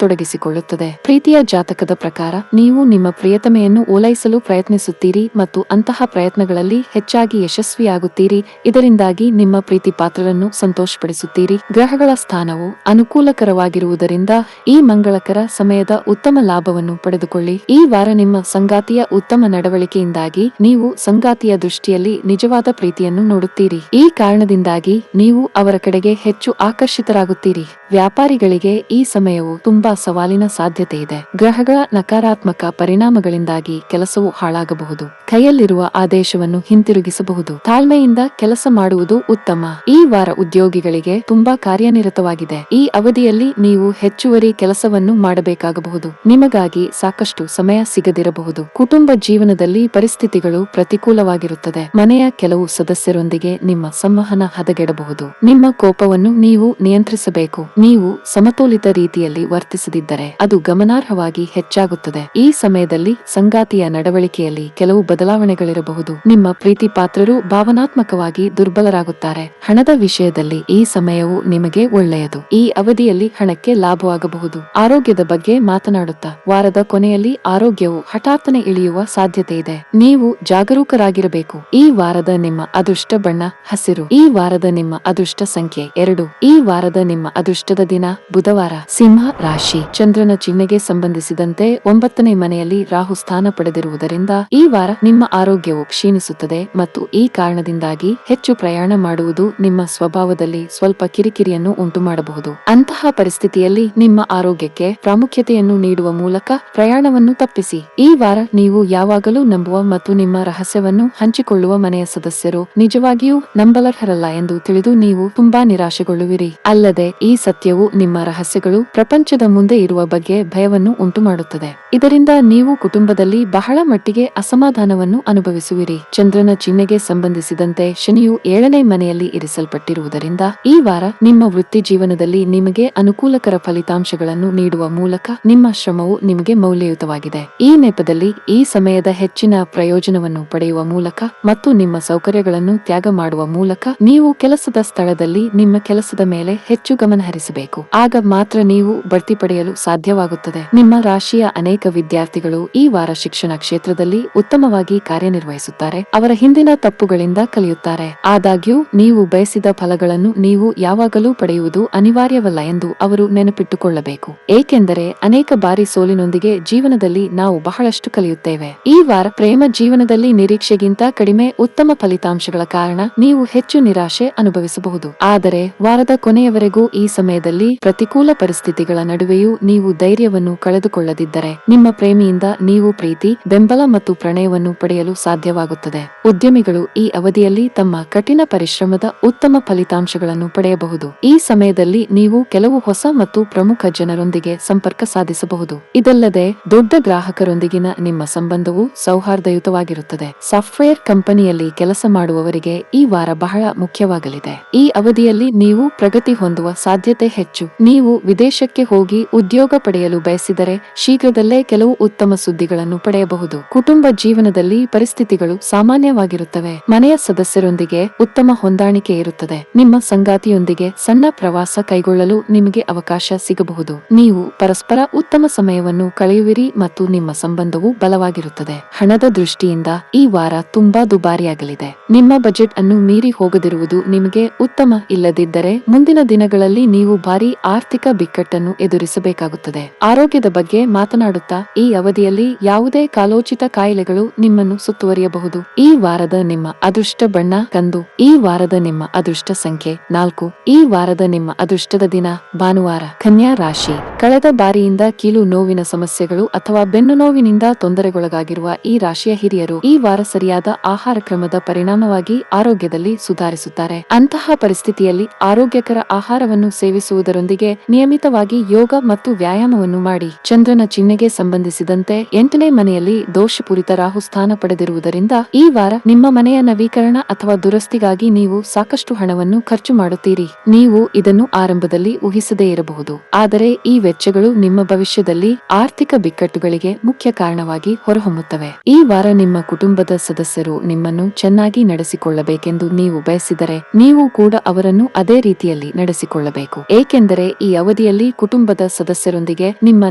ತೊಡಗಿಸಿಕೊಳ್ಳುತ್ತದೆ. ಪ್ರೀತಿಯ ಜಾತಕದ ಪ್ರಕಾರ ನೀವು ನಿಮ್ಮ ಪ್ರಿಯತಮೆಯನ್ನು ಓಲೈಸಲು ಪ್ರಯತ್ನಿಸುತ್ತೀರಿ ಮತ್ತು ಅಂತಹ ಪ್ರಯತ್ನಗಳಲ್ಲಿ ಹೆಚ್ಚಾಗಿ ಯಶಸ್ವಿಯಾಗುತ್ತೀರಿ. ಇದರಿಂದಾಗಿ ನಿಮ್ಮ ಪ್ರೀತಿ ಪಾತ್ರರನ್ನು ಸಂತೋಷಪಡಿಸುತ್ತೀರಿ. ಗ್ರಹಗಳ ಸ್ಥಾನವು ಅನುಕೂಲಕರವಾಗಿರುವುದರಿಂದ ಈ ಮಂಗಳಕರ ಸಮಯದ ಉತ್ತಮ ಲಾಭವನ್ನು ಪಡೆದುಕೊಳ್ಳಿ. ಈ ವಾರ ನಿಮ್ಮ ಸಂಗಾತಿಯ ಉತ್ತಮ ನಡವಳಿಕೆಯಿಂದಾಗಿ ನೀವು ಸಂಗಾತಿಯ ದೃಷ್ಟಿಯಲ್ಲಿ ನಿಜವಾದ ಪ್ರೀತಿಯನ್ನು ನೋಡುತ್ತೀರಿ. ಈ ಕಾರಣದಿಂದಾಗಿ ನೀವು ಅವರ ಕಡೆಗೆ ಹೆಚ್ಚು ಆಕರ್ಷಿತರಾಗುತ್ತೀರಿ. ವ್ಯಾಪಾರಿಗಳಿಗೆ ಈ ಸಮಯವು ತುಂಬಾ ಸವಾಲಿನ ಸಾಧ್ಯತೆ ಇದೆ. ಗ್ರಹಗಳ ನಕಾರಾತ್ಮಕ ಪರಿಣಾಮಗಳಿಂದಾಗಿ ಕೆಲಸವು ಹಾಳಾಗಬಹುದು. ಕೈಯಲ್ಲಿರುವ ಆದೇಶವನ್ನು ಹಿಂತಿರುಗಿಸಬಹುದು. ತಾಳ್ಮೆಯಿಂದ ಕೆಲಸ ಮಾಡುವುದು ಉತ್ತಮ. ಈ ವಾರ ಉದ್ಯೋಗಿಗಳಿಗೆ ತುಂಬಾ ಕಾರ್ಯನಿರತವಾಗಿದೆ. ಈ ಅವಧಿಯಲ್ಲಿ ನೀವು ಹೆಚ್ಚುವರಿ ಕೆಲಸವನ್ನು ಮಾಡಬೇಕಾಗಬಹುದು. ನಿಮಗಾಗಿ ಸಾಕಷ್ಟು ಸಮಯ ಸಿಗದಿರಬಹುದು. ಕುಟುಂಬ ಜೀವನದಲ್ಲಿ ಪರಿಸ್ಥಿತಿಗಳು ಪ್ರತಿಕೂಲವಾಗಿರುತ್ತದೆ. ಮನೆಯ ಕೆಲವು ಸದಸ್ಯರೊಂದಿಗೆ ನಿಮ್ಮ ಸಂವಹನ ಹದಗೆಡಬಹುದು. ನಿಮ್ಮ ಕೋಪವನ್ನು ನೀವು ನಿಯಂತ್ರಿಸಬೇಕು. ನೀವು ಸಮತೋಲಿತ ರೀತಿಯಲ್ಲಿ ವರ್ತಿಸದಿದ್ದರೆ ಅದು ಗಮನಾರ್ಹವಾಗಿ ಹೆಚ್ಚಾಗುತ್ತದೆ. ಈ ಸಮಯದಲ್ಲಿ ಸಂಗಾತಿಯ ನಡವಳಿಕೆಯಲ್ಲಿ ಕೆಲವು ಬದಲಾವಣೆಗಳಿರಬಹುದು. ನಿಮ್ಮ ಪ್ರೀತಿ ಪಾತ್ರರು ಭಾವನಾತ್ಮಕವಾಗಿ ದುರ್ಬಲರಾಗುತ್ತಾರೆ. ಹಣದ ವಿಷಯದಲ್ಲಿ ಈ ಸಮಯವು ನಿಮಗೆ ಒಳ್ಳೆಯದು. ಈ ಅವಧಿಯಲ್ಲಿ ಹಣಕ್ಕೆ ಲಾಭವಾಗಬಹುದು. ಆರೋಗ್ಯದ ಬಗ್ಗೆ ಮಾತನಾಡುತ್ತಾ ವಾರದ ಕೊನೆಯಲ್ಲಿ ಆರೋಗ್ಯವು ಹಠಾತ್ತನೆ ಇಳಿಯುವ ಸಾಧ್ಯತೆ ಇದೆ. ನೀವು ಜಾಗರೂಕರಾಗಿರಬೇಕು. ಈ ವಾರದ ನಿಮ್ಮ ಅದೃಷ್ಟ ಬಣ್ಣ ಹಸಿರು. ಈ ವಾರದ ನಿಮ್ಮ ಅದೃಷ್ಟ ಸಂಖ್ಯೆ 2. ಈ ವಾರದ ನಿಮ್ಮ ಅದೃಷ್ಟದ ದಿನ ಬುಧವಾರ. ಸಿಂಹ ರಾಶಿ. ಚಂದ್ರನ ಚಿಹ್ನೆಗೆ ಸಂಬಂಧಿಸಿದಂತೆ 9ನೇ ಮನೆಯಲ್ಲಿ ರಾಹು ಸ್ಥಾನ ಪಡೆದಿರುವುದರಿಂದ ಈ ವಾರ ನಿಮ್ಮ ಆರೋಗ್ಯವು ಕ್ಷೀಣಿಸುತ್ತದೆ ಮತ್ತು ಈ ಕಾರಣದಿಂದಾಗಿ ಹೆಚ್ಚು ಪ್ರಯಾಣ ಮಾಡುವುದು ನಿಮ್ಮ ಸ್ವಭಾವದಲ್ಲಿ ಸ್ವಲ್ಪ ಕಿರಿಕಿರಿಯನ್ನು ಉಂಟು ಮಾಡಬಹುದು. ಅಂತಹ ಪರಿಸ್ಥಿತಿಯಲ್ಲಿ ನಿಮ್ಮ ಆರೋಗ್ಯಕ್ಕೆ ಪ್ರಾಮುಖ್ಯತೆಯನ್ನು ನೀಡುವ ಮೂಲಕ ಪ್ರಯಾಣವನ್ನು ತಪ್ಪಿಸಿ. ಈ ವಾರ ನೀವು ಯಾವಾಗಲೂ ನಂಬುವ ಮತ್ತು ನಿಮ್ಮ ರಹಸ್ಯವನ್ನು ಹಂಚಿಕೊಳ್ಳುವ ಮನೆಯ ಸದಸ್ಯರು ನಿಜವಾಗಿಯೂ ನಂಬಲರ್ಹರಲ್ಲ ಎಂದು ತಿಳಿದು ನೀವು ತುಂಬಾ ನಿರಾಶೆಗೊಳ್ಳುವಿರಿ. ಅಲ್ಲದೆ ಈ ಸತ್ಯವು ನಿಮ್ಮ ರಹಸ್ಯಗಳು ಪ್ರಪಂಚದ ಮುಂದೆ ಇರುವ ಬಗ್ಗೆ ಭಯವನ್ನು ಉಂಟುಮಾಡುತ್ತದೆ. ಇದರಿಂದ ನೀವು ಕುಟುಂಬದಲ್ಲಿ ಬಹಳ ಮಟ್ಟಿಗೆ ಅಸಮಾಧಾನವನ್ನು ಅನುಭವಿಸುವಿರಿ. ಚಂದ್ರನ ಚಿಹ್ನೆಗೆ ಸಂಬಂಧಿಸಿದಂತೆ ಶನಿಯು 7ನೇ ಮನೆಯಲ್ಲಿ ಇರಿಸಲ್ಪಟ್ಟಿರುವುದರಿಂದ ಈ ವಾರ ನಿಮ್ಮ ವೃತ್ತಿ ಜೀವನದಲ್ಲಿ ನಿಮಗೆ ಅನುಕೂಲಕರ ಫಲಿತಾಂಶಗಳನ್ನು ನೀಡುವ ಮೂಲಕ ನಿಮ್ಮ ಶ್ರಮವು ನಿಮಗೆ ಮೌಲ್ಯಯುತವಾಗಿದೆ. ಈ ನೆಪದಲ್ಲಿ ಈ ಸಮಯದ ಹೆಚ್ಚಿನ ಪ್ರಯೋಜನವನ್ನು ಪಡೆಯುವ ಮೂಲಕ ಮತ್ತು ನಿಮ್ಮ ಸೌಕರ್ಯಗಳನ್ನು ತ್ಯಾಗ ಮಾಡುವ ಮೂಲಕ ನೀವು ಕೆಲಸದ ಸ್ಥಳದಲ್ಲಿ ನಿಮ್ಮ ಕೆಲಸದ ಮೇಲೆ ಹೆಚ್ಚು ಗಮನ ಹರಿಸಬೇಕು. ಆಗ ಮಾತ್ರ ನೀವು ಬಡ್ತಿ ಪಡೆಯಲು ಸಾಧ್ಯವಾಗುತ್ತದೆ. ನಿಮ್ಮ ರಾಶಿಯ ಅನೇಕ ವಿದ್ಯಾರ್ಥಿಗಳು ಈ ವಾರ ಶಿಕ್ಷಣ ಕ್ಷೇತ್ರದಲ್ಲಿ ಉತ್ತಮವಾಗಿ ಕಾರ್ಯನಿರ್ವಹಿಸುತ್ತಾರೆ. ಅವರ ಹಿಂದಿನ ತಪ್ಪುಗಳಿಂದ ಕಲಿಯುತ್ತಾರೆ. ಆದಾಗ್ಯೂ ನೀವು ಬಯಸಿದ ಫಲಗಳನ್ನು ನೀವು ಯಾವಾಗಲೂ ಪಡೆಯುವುದು ಅನಿವಾರ್ಯವಲ್ಲ ಎಂದು ಅವರು ನೆನಪಿಟ್ಟುಕೊಳ್ಳಬೇಕು. ಏಕೆಂದರೆ ಅನೇಕ ಬಾರಿ ಸೋಲಿನೊಂದಿಗೆ ಜೀವನದಲ್ಲಿ ನಾವು ಬಹಳಷ್ಟು ಕಲಿಯುತ್ತೇವೆ. ಈ ವಾರ ಪ್ರೇಮ ಜೀವನದಲ್ಲಿ ನಿರೀಕ್ಷೆಗಿಂತ ಕಡಿಮೆ ಉತ್ತಮ ಫಲಿತಾಂಶಗಳ ಕಾರಣ ನೀವು ಹೆಚ್ಚು ನಿರಾಶೆ ಅನುಭವಿಸಬಹುದು. ಆದರೆ ವಾರದ ಕೊನೆಯವರೆಗೂ ಈ ಸಮಯದಲ್ಲಿ ಪ್ರತಿಕೂಲ ಪರಿಸ್ಥಿತಿಗಳ ನಡುವೆಯೂ ನೀವು ಧೈರ್ಯವನ್ನು ಕಳೆದುಕೊಳ್ಳದಿದ್ದರೆ ನಿಮ್ಮ ಪ್ರೇಮಿಯಿಂದ ನೀವು ಪ್ರೀತಿ, ಬೆಂಬಲ ಮತ್ತು ಪ್ರಣಯವನ್ನು ಪಡೆಯಲು ಸಾಧ್ಯವಾಗುತ್ತದೆ. ಉದ್ಯಮಿಗಳು ಈ ಅವಧಿಯಲ್ಲಿ ತಮ್ಮ ಕಠಿಣ ಪರಿಶ್ರಮದ ಉತ್ತಮ ಫಲಿತಾಂಶಗಳನ್ನು ಪಡೆಯಬಹುದು. ಈ ಸಮಯದಲ್ಲಿ ನೀವು ಕೆಲವು ಹೊಸ ಮತ್ತು ಪ್ರಮುಖ ಜನರೊಂದಿಗೆ ಸಂಪರ್ಕ ಸಾಧಿಸಬಹುದು. ಇದಲ್ಲದೆ ದೊಡ್ಡ ಗ್ರಾಹಕರೊಂದಿಗಿನ ನಿಮ್ಮ ಸಂಬಂಧವು ಸೌಹಾರ್ದಯುತವಾಗಿರುತ್ತದೆ. ಸಾಫ್ಟ್ವೇರ್ ಕಂಪನಿಯಲ್ಲಿ ಕೆಲಸ ಮಾಡುವವರಿಗೆ ಈ ವಾರ ಬಹಳ ಮುಖ್ಯವಾಗಲಿದೆ. ಈ ಅವಧಿಯಲ್ಲಿ ನೀವು ಪ್ರಗತಿ ಹೊಂದುವ ಸಾಧ್ಯತೆ ಹೆಚ್ಚು. ನೀವು ವಿದೇಶಕ್ಕೆ ಹೋಗಿ ಉದ್ಯೋಗ ಪಡೆಯಲು ಬಯಸಿದರೆ ಶೀಘ್ರದಲ್ಲೇ ಕೆಲವು ಉತ್ತಮ ಸುದ್ದಿಗಳನ್ನು ಪಡೆಯಬಹುದು. ಕುಟುಂಬ ಜೀವನದಲ್ಲಿ ಪರಿಸ್ಥಿತಿಗಳು ಸಾಮಾನ್ಯವಾಗಿರುತ್ತವೆ. ಮನೆಯ ಸದಸ್ಯರೊಂದಿಗೆ ಉತ್ತಮ ಹೊಂದಾಣಿಕೆ ಇರುತ್ತದೆ. ನಿಮ್ಮ ಸಂಗಾತಿಯೊಂದಿಗೆ ಸಣ್ಣ ಪ್ರವಾಸ ಕೈಗೊಳ್ಳಲು ನಿಮಗೆ ಅವಕಾಶ ಸಿಗಬಹುದು. ನೀವು ಪರಸ್ಪರ ಉತ್ತಮ ಸಮಯವನ್ನು ಕಳೆಯುವಿರಿ ಮತ್ತು ನಿಮ್ಮ ಸಂಬಂಧವು ಬಲವಾಗಿರುತ್ತದೆ. ಹಣದ ದೃಷ್ಟಿಯಿಂದ ಈ ವಾರ ತುಂಬಾ ದುಬಾರಿಯಾಗಲಿದೆ. ನಿಮ್ಮ ಬಜೆಟ್ ಅನ್ನು ಮೀರಿ ಹೋಗದಿರುವುದು ನಿಮಗೆ ಉತ್ತಮ. ಇಲ್ಲದಿದ್ದರೆ ಮುಂದಿನ ದಿನಗಳಲ್ಲಿ ನೀವು ಭಾರಿ ಆರ್ಥಿಕ ಬಿಕ್ಕಟ್ಟನ್ನು ಎದುರಿಸಬೇಕಾಗುತ್ತದೆ. ಆರೋಗ್ಯದ ಬಗ್ಗೆ ಮಾತನಾಡುತ್ತಾ ಈ ಅವಧಿಯಲ್ಲಿ ಯಾವುದೇ ಕಾಲೋಚಿತ ಕಾಯಿಲೆಗಳು ನಿಮ್ಮನ್ನು ಸುತ್ತುವರಿಯಬಹುದು. ಈ ವಾರದ ನಿಮ್ಮ ಅದೃಷ್ಟ ಬಣ್ಣ ಕಂದು. ಈ ವಾರದ ನಿಮ್ಮ ಅದೃಷ್ಟ ಸಂಖ್ಯೆ 4. ಈ ವಾರದ ನಿಮ್ಮ ಅದೃಷ್ಟದ ದಿನ ಭಾನುವಾರ. ಕನ್ಯಾ ರಾಶಿ. ಕಳೆದ ಬಾರಿಯಿಂದ ಕೀಲು ನೋವಿನ ಸಮಸ್ಯೆಗಳು ಅಥವಾ ಬೆನ್ನು ನೋವಿನಿಂದ ತೊಂದರೆಗೊಳಗಾಗಿರುವ ಈ ರಾಶಿಯ ಹಿರಿಯರು ಈ ವಾರ ಸರಿಯಾದ ಆಹಾರ ಕ್ರಮದ ಪರಿಣಾಮವಾಗಿ ಆರೋಗ್ಯದಲ್ಲಿ ಸುಧಾರಿಸುತ್ತಾರೆ. ಅಂತಹ ಪರಿಸ್ಥಿತಿಯಲ್ಲಿ ಆರೋಗ್ಯಕರ ಆಹಾರವನ್ನು ಸೇವಿಸುವುದರೊಂದಿಗೆ ನಿಯಮಿತವಾಗಿ ಯೋಗ ಮತ್ತು ವ್ಯಾಯಾಮವನ್ನು ಮಾಡಿ. ಚಂದ್ರನ ಚಿಹ್ನೆಗೆ ಸಂಬಂಧಿಸಿದಂತೆ 8ನೇ ಮನೆಯಲ್ಲಿ ದೋಷಪೂರಿತ ರಾಹು ಸ್ಥಾನ ಪಡೆದಿರುವುದರಿಂದ ಈ ವಾರ ನಿಮ್ಮ ಮನೆಯ ನವೀಕರಣ ಅಥವಾ ದುರಸ್ತಿಗಾಗಿ ನೀವು ಸಾಕಷ್ಟು ಹಣವನ್ನು ಖರ್ಚು ಮಾಡುತ್ತೀರಿ. ನೀವು ಇದನ್ನು ಆರಂಭದಲ್ಲಿ ಊಹಿಸದೇ ಇರಬಹುದು, ಆದರೆ ಈ ವೆಚ್ಚಗಳು ನಿಮ್ಮ ಭವಿಷ್ಯದಲ್ಲಿ ಆರ್ಥಿಕ ಬಿಕ್ಕಟ್ಟುಗಳಿಗೆ ಮುಖ್ಯ ಕಾರಣವಾಗಿ ಹೊರಹೊಮ್ಮುತ್ತವೆ. ಈ ವಾರ ನಿಮ್ಮ ಕುಟುಂಬದ ಸದಸ್ಯರು ನಿಮ್ಮನ್ನು ಚೆನ್ನಾಗಿ ನಡೆಸಿಕೊಳ್ಳಬೇಕೆಂದು ನೀವು ಬಯಸಿದರೆ ನೀವು ಕೂಡ ಅವರನ್ನು ಅದೇ ರೀತಿಯಲ್ಲಿ ನಡೆಸಿಕೊಳ್ಳಬೇಕು. ವಹಿಸಬೇಕು. ಏಕೆಂದರೆ ಈ ಅವಧಿಯಲ್ಲಿ ಕುಟುಂಬದ ಸದಸ್ಯರೊಂದಿಗೆ ನಿಮ್ಮ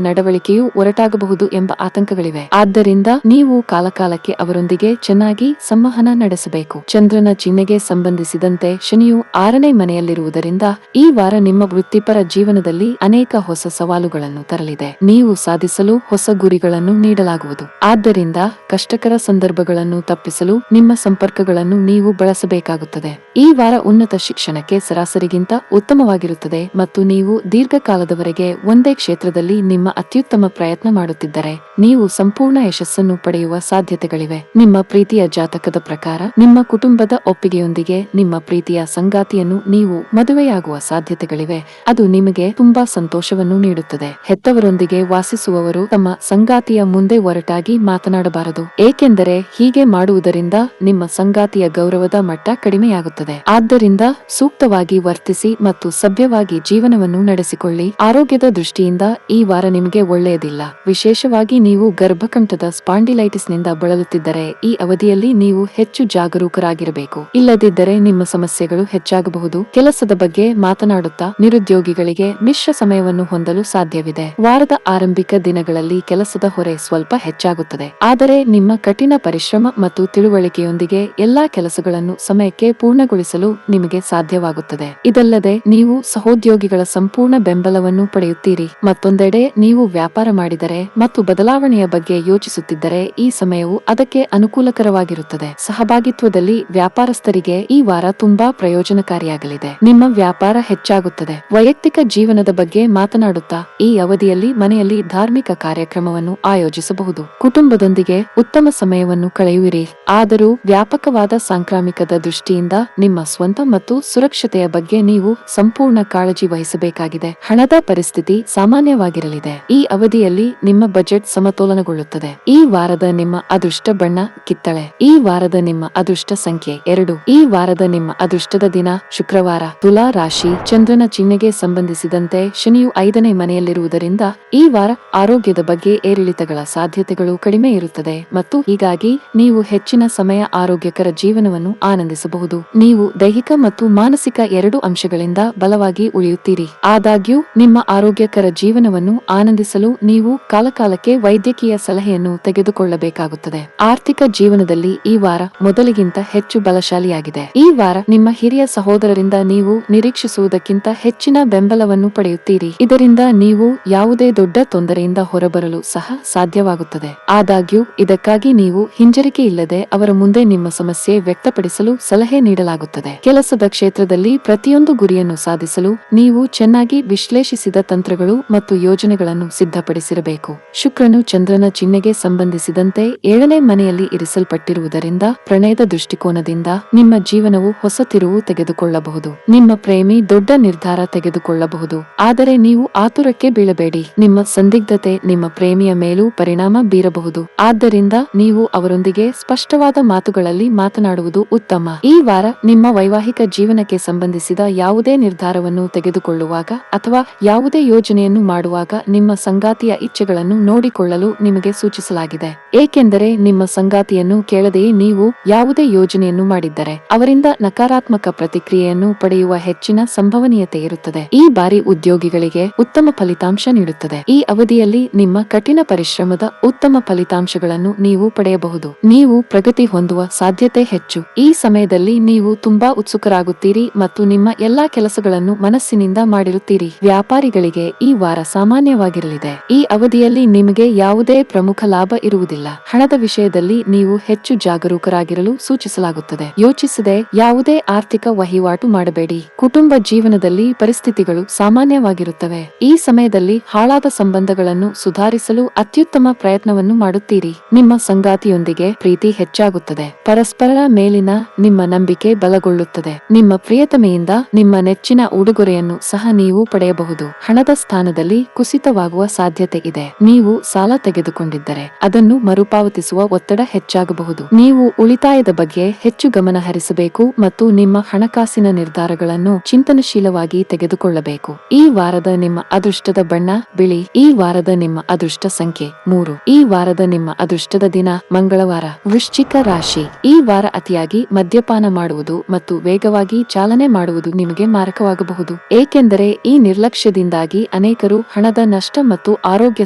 ನಡವಳಿಕೆಯು ಒರಟಾಗಬಹುದು ಎಂಬ ಆತಂಕಗಳಿವೆ. ಆದ್ದರಿಂದ ನೀವು ಕಾಲಕಾಲಕ್ಕೆ ಅವರೊಂದಿಗೆ ಚೆನ್ನಾಗಿ ಸಂವಹನ ನಡೆಸಬೇಕು. ಚಂದ್ರನ ಚಿಹ್ನೆಗೆ ಸಂಬಂಧಿಸಿದಂತೆ ಶನಿಯು 6ನೇ ಮನೆಯಲ್ಲಿರುವುದರಿಂದ ಈ ವಾರ ನಿಮ್ಮ ವೃತ್ತಿಪರ ಜೀವನದಲ್ಲಿ ಅನೇಕ ಹೊಸ ಸವಾಲುಗಳನ್ನು ತರಲಿದೆ. ನೀವು ಸಾಧಿಸಲು ಹೊಸ ಗುರಿಗಳನ್ನು ನೀಡಲಾಗುವುದು. ಆದ್ದರಿಂದ ಕಷ್ಟಕರ ಸಂದರ್ಭಗಳನ್ನು ತಪ್ಪಿಸಲು ನಿಮ್ಮ ಸಂಪರ್ಕಗಳನ್ನು ನೀವು ಬಳಸಬೇಕಾಗುತ್ತದೆ. ಈ ವಾರ ಉನ್ನತ ಶಿಕ್ಷಣಕ್ಕೆ ಸರಾಸರಿಗಿಂತ ಉತ್ತಮವಾಗಿರುತ್ತದೆ ಮತ್ತು ನೀವು ದೀರ್ಘಕಾಲದವರೆಗೆ ಒಂದೇ ಕ್ಷೇತ್ರದಲ್ಲಿ ನಿಮ್ಮ ಅತ್ಯುತ್ತಮ ಪ್ರಯತ್ನ ಮಾಡುತ್ತಿದ್ದರೆ ನೀವು ಸಂಪೂರ್ಣ ಯಶಸ್ಸನ್ನು ಪಡೆಯುವ ಸಾಧ್ಯತೆಗಳಿವೆ. ನಿಮ್ಮ ಪ್ರೀತಿಯ ಜಾತಕದ ಪ್ರಕಾರ ನಿಮ್ಮ ಕುಟುಂಬದ ಒಪ್ಪಿಗೆಯೊಂದಿಗೆ ನಿಮ್ಮ ಪ್ರೀತಿಯ ಸಂಗಾತಿಯನ್ನು ನೀವು ಮದುವೆಯಾಗುವ ಸಾಧ್ಯತೆಗಳಿವೆ. ಅದು ನಿಮಗೆ ತುಂಬಾ ಸಂತೋಷವನ್ನು ನೀಡುತ್ತದೆ. ಹೆತ್ತವರೊಂದಿಗೆ ವಾಸಿಸುವವರು ತಮ್ಮ ಸಂಗಾತಿಯ ಮುಂದೆ ಒರಟಾಗಿ ಮಾತನಾಡಬಾರದು, ಏಕೆಂದರೆ ಹೀಗೆ ಮಾಡುವುದರಿಂದ ನಿಮ್ಮ ಸಂಗಾತಿಯ ಗೌರವದ ಮಟ್ಟ ಕಡಿಮೆಯಾಗುತ್ತದೆ. ಆದ್ದರಿಂದ ಸೂಕ್ತವಾಗಿ ವರ್ತಿಸಿ ಮತ್ತು ಸಭ್ಯವಾಗಿ ಜೀವನವನ್ನು ನಡೆಸಿಕೊಳ್ಳಿ. ಆರೋಗ್ಯದ ದೃಷ್ಟಿಯಿಂದ ಈ ವಾರ ನಿಮಗೆ ಒಳ್ಳೆಯದಿಲ್ಲ. ವಿಶೇಷವಾಗಿ ನೀವು ಗರ್ಭಕಂಠದ ಸ್ಪಾಂಡಿಲೈಟಿಸ್ನಿಂದ ಬಳಲುತ್ತಿದ್ದರೆ ಈ ಅವಧಿಯಲ್ಲಿ ನೀವು ಹೆಚ್ಚು ಜಾಗರೂಕರಾಗಿರಬೇಕು. ಇಲ್ಲದಿದ್ದರೆ ನಿಮ್ಮ ಸಮಸ್ಯೆಗಳು ಹೆಚ್ಚಾಗಬಹುದು. ಕೆಲಸದ ಬಗ್ಗೆ ಮಾತನಾಡುತ್ತಾ ನಿರುದ್ಯೋಗಿಗಳಿಗೆ ಮಿಶ್ರ ಸಮಯವನ್ನು ಹೊಂದಲು ಸಾಧ್ಯವಿದೆ. ವಾರದ ಆರಂಭಿಕ ದಿನಗಳಲ್ಲಿ ಕೆಲಸದ ಹೊರೆ ಸ್ವಲ್ಪ ಹೆಚ್ಚಾಗುತ್ತದೆ, ಆದರೆ ನಿಮ್ಮ ಕಠಿಣ ಪರಿಶ್ರಮ ಮತ್ತು ತಿಳುವಳಿಕೆಯೊಂದಿಗೆ ಎಲ್ಲಾ ಕೆಲಸಗಳನ್ನು ಸಮಯಕ್ಕೆ ಪೂರ್ಣಗೊಳಿಸಲು ನಿಮಗೆ ಸಾಧ್ಯವಾಗುತ್ತದೆ. ಇದಲ್ಲದೆ ನೀವು ಸಹೋದ್ಯೋಗಿಗಳ ಸಂಪೂರ್ಣ ಬೆಂಬಲವನ್ನು ಪಡೆಯುತ್ತೀರಿ. ಮತ್ತೊಂದೆಡೆ ನೀವು ವ್ಯಾಪಾರ ಮಾಡಿದರೆ ಮತ್ತು ಬದಲಾವಣೆಯ ಬಗ್ಗೆ ಯೋಚಿಸುತ್ತಿದ್ದರೆ ಈ ಸಮಯವು ಅದಕ್ಕೆ ಅನುಕೂಲಕರವಾಗಿರುತ್ತದೆ. ಸಹಭಾಗಿತ್ವದಲ್ಲಿ ವ್ಯಾಪಾರಸ್ಥರಿಗೆ ಈ ವಾರ ತುಂಬಾ ಪ್ರಯೋಜನಕಾರಿಯಾಗಲಿದೆ. ನಿಮ್ಮ ವ್ಯಾಪಾರ ಹೆಚ್ಚಾಗುತ್ತದೆ. ವೈಯಕ್ತಿಕ ಜೀವನದ ಬಗ್ಗೆ ಮಾತನಾಡುತ್ತಾ ಈ ಅವಧಿಯಲ್ಲಿ ಮನೆಯಲ್ಲಿ ಧಾರ್ಮಿಕ ಕಾರ್ಯಕ್ರಮವನ್ನು ಆಯೋಜಿಸಬಹುದು. ಕುಟುಂಬದೊಂದಿಗೆ ಉತ್ತಮ ಸಮಯವನ್ನು ಕಳೆಯುವಿರಿ. ಆದರೂ ವ್ಯಾಪಕವಾದ ಸಾಂಕ್ರಾಮಿಕದ ದೃಷ್ಟಿಯಿಂದ ನಿಮ್ಮ ಸ್ವಂತ ಮತ್ತು ಸುರಕ್ಷತೆಯ ಬಗ್ಗೆ ನೀವು ಸಂಪೂರ್ಣ ಕಾಳಜಿ ವಹಿಸಬೇಕಾಗಿದೆ. ಹಣದ ಪರಿಸ್ಥಿತಿ ಸಾಮಾನ್ಯವಾಗಿರಲಿದೆ. ಈ ಅವಧಿಯಲ್ಲಿ ನಿಮ್ಮ ಬಜೆಟ್ ಸಮತೋಲನಗೊಳ್ಳುತ್ತದೆ. ಈ ವಾರದ ನಿಮ್ಮ ಅದೃಷ್ಟ ಬಣ್ಣ ಕಿತ್ತಳೆ. ಈ ವಾರದ ನಿಮ್ಮ ಅದೃಷ್ಟ ಸಂಖ್ಯೆ 2. ಈ ವಾರದ ನಿಮ್ಮ ಅದೃಷ್ಟದ ದಿನ ಶುಕ್ರವಾರ. ತುಲಾ ರಾಶಿ. ಚಂದ್ರನ ಚಿಹ್ನೆಗೆ ಸಂಬಂಧಿಸಿದಂತೆ ಶನಿಯು 5ನೇ ಮನೆಯಲ್ಲಿರುವುದರಿಂದ ಈ ವಾರ ಆರೋಗ್ಯದ ಬಗ್ಗೆ ಏರಿಳಿತಗಳ ಸಾಧ್ಯತೆಗಳು ಕಡಿಮೆ ಇರುತ್ತದೆ ಮತ್ತು ಹೀಗಾಗಿ ನೀವು ಹೆಚ್ಚಿನ ಸಮಯ ಆರೋಗ್ಯಕರ ಜೀವನವನ್ನು ಆನಂದಿಸಬಹುದು. ನೀವು ದೈಹಿಕ ಮತ್ತು ಮಾನಸಿಕ ಎರಡೂ ಅಂಶಗಳಿಂದ ಬಲವಾಗಿ ಉಳಿಯುತ್ತೀರಿ. ಆದಾಗ್ಯೂ ನಿಮ್ಮ ಆರೋಗ್ಯಕರ ಜೀವನವನ್ನು ಆನಂದಿಸಲು ನೀವು ಕಾಲಕಾಲಕ್ಕೆ ವೈದ್ಯಕೀಯ ಸಲಹೆಯನ್ನು ತೆಗೆದುಕೊಳ್ಳಬೇಕಾಗುತ್ತದೆ. ಆರ್ಥಿಕ ಜೀವನದಲ್ಲಿ ಈ ವಾರ ಮೊದಲಿಗಿಂತ ಹೆಚ್ಚು ಬಲಶಾಲಿಯಾಗಿದೆ. ಈ ವಾರ ನಿಮ್ಮ ಹಿರಿಯ ಸಹೋದರರಿಂದ ನೀವು ನಿರೀಕ್ಷಿಸುವುದಕ್ಕಿಂತ ಹೆಚ್ಚಿನ ಬೆಂಬಲವನ್ನು ಪಡೆಯುತ್ತೀರಿ. ಇದರಿಂದ ನೀವು ಯಾವುದೇ ದೊಡ್ಡ ತೊಂದರೆಯಿಂದ ಹೊರಬರಲು ಸಹ ಸಾಧ್ಯವಾಗುತ್ತದೆ. ಆದಾಗ್ಯೂ ಇದಕ್ಕಾಗಿ ನೀವು ಹಿಂಜರಿಕೆ ಇಲ್ಲದೆ ಅವರ ಮುಂದೆ ನಿಮ್ಮ ಸಮಸ್ಯೆ ವ್ಯಕ್ತಪಡಿಸಲು ಸಲಹೆ ನೀಡಲಾಗುತ್ತದೆ. ಕೆಲಸದ ಕ್ಷೇತ್ರದಲ್ಲಿ ಪ್ರತಿಯೊಂದು ಗುರಿಯನ್ನು ಸಾಧಿಸಲು ನೀವು ಚೆನ್ನಾಗಿ ವಿಶ್ಲೇಷಿಸಿದ ತಂತ್ರಗಳು ಮತ್ತು ಯೋಜನೆಗಳನ್ನು ಸಿದ್ಧಪಡಿಸಿರಬೇಕು. ಶುಕ್ರನು ಚಂದ್ರನ ಚಿಹ್ನೆಗೆ ಸಂಬಂಧಿಸಿದಂತೆ 7ನೇ ಮನೆಯಲ್ಲಿ ಇರಿಸಲ್ಪಟ್ಟಿರುವುದರಿಂದ ಪ್ರಣಯದ ದೃಷ್ಟಿಕೋನದಿಂದ ನಿಮ್ಮ ಜೀವನವು ಹೊಸ ತಿರುವು ತೆಗೆದುಕೊಳ್ಳಬಹುದು. ನಿಮ್ಮ ಪ್ರೇಮಿ ದೊಡ್ಡ ನಿರ್ಧಾರ ತೆಗೆದುಕೊಳ್ಳಬಹುದು, ಆದರೆ ನೀವು ಆತುರಕ್ಕೆ ಬೀಳಬೇಡಿ. ನಿಮ್ಮ ಸಂದಿಗ್ಧತೆ ನಿಮ್ಮ ಪ್ರೇಮಿಯ ಮೇಲೂ ಪರಿಣಾಮ ಬೀರಬಹುದು. ಆದ್ದರಿಂದ ನೀವು ಅವರೊಂದಿಗೆ ಸ್ಪಷ್ಟವಾದ ಮಾತುಗಳಲ್ಲಿ ಮಾತನಾಡುವುದು ಉತ್ತಮ. ಈ ವಾರ ನಿಮ್ಮ ವೈವಾಹಿಕ ಜೀವನಕ್ಕೆ ಸಂಬಂಧಿಸಿದ ಯಾವುದೇ ನಿರ್ಧಾರವನ್ನು ತೆಗೆದುಕೊಳ್ಳುವಾಗ ಅಥವಾ ಯಾವುದೇ ಯೋಜನೆಯನ್ನು ಮಾಡುವಾಗ ನಿಮ್ಮ ಸಂಗಾತಿಯ ಇಚ್ಛೆಗಳನ್ನು ನೋಡಿಕೊಳ್ಳಲು ನಿಮಗೆ ಸೂಚಿಸಲಾಗಿದೆ. ಏಕೆಂದರೆ ನಿಮ್ಮ ಸಂಗಾತಿಯನ್ನು ಕೇಳದೆಯೇ ನೀವು ಯಾವುದೇ ಯೋಜನೆಯನ್ನು ಮಾಡಿದ್ದರೆ ಅವರಿಂದ ನಕಾರಾತ್ಮಕ ಪ್ರತಿಕ್ರಿಯೆಯನ್ನು ಪಡೆಯುವ ಹೆಚ್ಚಿನ ಸಂಭವನೀಯತೆ ಇರುತ್ತದೆ. ಈ ಬಾರಿ ಉದ್ಯೋಗಿಗಳಿಗೆ ಉತ್ತಮ ಫಲಿತಾಂಶ ನೀಡುತ್ತದೆ. ಈ ಅವಧಿಯಲ್ಲಿ ನಿಮ್ಮ ಕಠಿಣ ಪರಿಶ್ರಮದ ಉತ್ತಮ ಫಲಿತಾಂಶಗಳನ್ನು ನೀವು ಪಡೆಯಬಹುದು. ನೀವು ಪ್ರಗತಿ ಹೊಂದುವ ಸಾಧ್ಯತೆ ಹೆಚ್ಚು. ಈ ಸಮಯದಲ್ಲಿ ನೀವು ತುಂಬಾ ಉತ್ಸುಕರಾಗುತ್ತೀರಿ ಮತ್ತು ನಿಮ್ಮ ಎಲ್ಲಾ ಕೆಲಸಗಳನ್ನು ಮನಸ್ಸಿನಿಂದ ಮಾಡಿರುತ್ತೀರಿ. ವ್ಯಾಪಾರಿಗಳಿಗೆ ಈ ವಾರ ಸಾಮಾನ್ಯವಾಗಿರಲಿದೆ. ಈ ಅವಧಿಯಲ್ಲಿ ನಿಮಗೆ ಯಾವುದೇ ಪ್ರಮುಖ ಲಾಭ ಇರುವುದಿಲ್ಲ. ಹಣದ ವಿಷಯದಲ್ಲಿ ನೀವು ಹೆಚ್ಚು ಜಾಗರೂಕರಾಗಿರಲು ಸೂಚಿಸಲಾಗುತ್ತದೆ. ಯೋಚಿಸದೆ ಯಾವುದೇ ಆರ್ಥಿಕ ವಹಿವಾಟು ಮಾಡಬೇಡಿ. ಕುಟುಂಬ ಜೀವನದಲ್ಲಿ ಪರಿಸ್ಥಿತಿಗಳು ಸಾಮಾನ್ಯವಾಗಿರುತ್ತವೆ. ಈ ಸಮಯದಲ್ಲಿ ಹಾಳಾದ ಸಂಬಂಧಗಳನ್ನು ಸುಧಾರಿಸಲು ಅತ್ಯುತ್ತಮ ಪ್ರಯತ್ನವನ್ನು ಮಾಡುತ್ತೀರಿ. ನಿಮ್ಮ ಸಂಗಾತಿಯೊಂದಿಗೆ ಪ್ರೀತಿ ಹೆಚ್ಚಾಗುತ್ತದೆ. ಪರಸ್ಪರರ ಮೇಲಿನ ನಿಮ್ಮ ನಂಬಿಕೆ ಬಲಗೊಳ್ಳುತ್ತದೆ. ನಿಮ್ಮ ಪ್ರಿಯತಮೆಯಿಂದ ನಿಮ್ಮ ನೆಚ್ಚಿನ ಉಡುಗೊರೆಯನ್ನು ಸಹ ನೀವು ಪಡೆಯಬಹುದು. ಹಣದ ಸ್ಥಾನದಲ್ಲಿ ಕುಸಿತವಾಗುವ ಸಾಧ್ಯತೆ ಇದೆ. ನೀವು ಸಾಲ ತೆಗೆದುಕೊಂಡಿದ್ದರೆ ಅದನ್ನು ಮರುಪಾವತಿಸುವ ಒತ್ತಡ ಹೆಚ್ಚಾಗಬಹುದು. ನೀವು ಉಳಿತಾಯದ ಬಗ್ಗೆ ಹೆಚ್ಚು ಗಮನ ಹರಿಸಬೇಕು ಮತ್ತು ನಿಮ್ಮ ಹಣಕಾಸಿನ ನಿರ್ಧಾರಗಳನ್ನು ಚಿಂತನಶೀಲವಾಗಿ ತೆಗೆದುಕೊಳ್ಳಬೇಕು. ಈ ವಾರದ ನಿಮ್ಮ ಅದೃಷ್ಟದ ಬಣ್ಣ ಬಿಳಿ. ಈ ವಾರದ ನಿಮ್ಮ ಅದೃಷ್ಟ ಸಂಖ್ಯೆ 3. ಈ ವಾರದ ನಿಮ್ಮ ಅದೃಷ್ಟದ ದಿನ ಮಂಗಳವಾರ. ವೃಶ್ಚಿಕ ರಾಶಿ. ಈ ವಾರ ಅತಿಯಾಗಿ ಮದ್ಯಪಾನ ಮಾಡುವುದು ಮತ್ತು ವೇಗವಾಗಿ ಚಾಲನೆ ಮಾಡುವುದು ನಿಮಗೆ ಮಾರಕವಾಗಬಹುದು. ಆಗಬಹುದು. ಏಕೆಂದರೆ ಈ ನಿರ್ಲಕ್ಷ್ಯದಿಂದಾಗಿ ಅನೇಕರು ಹಣದ ನಷ್ಟ ಮತ್ತು ಆರೋಗ್ಯ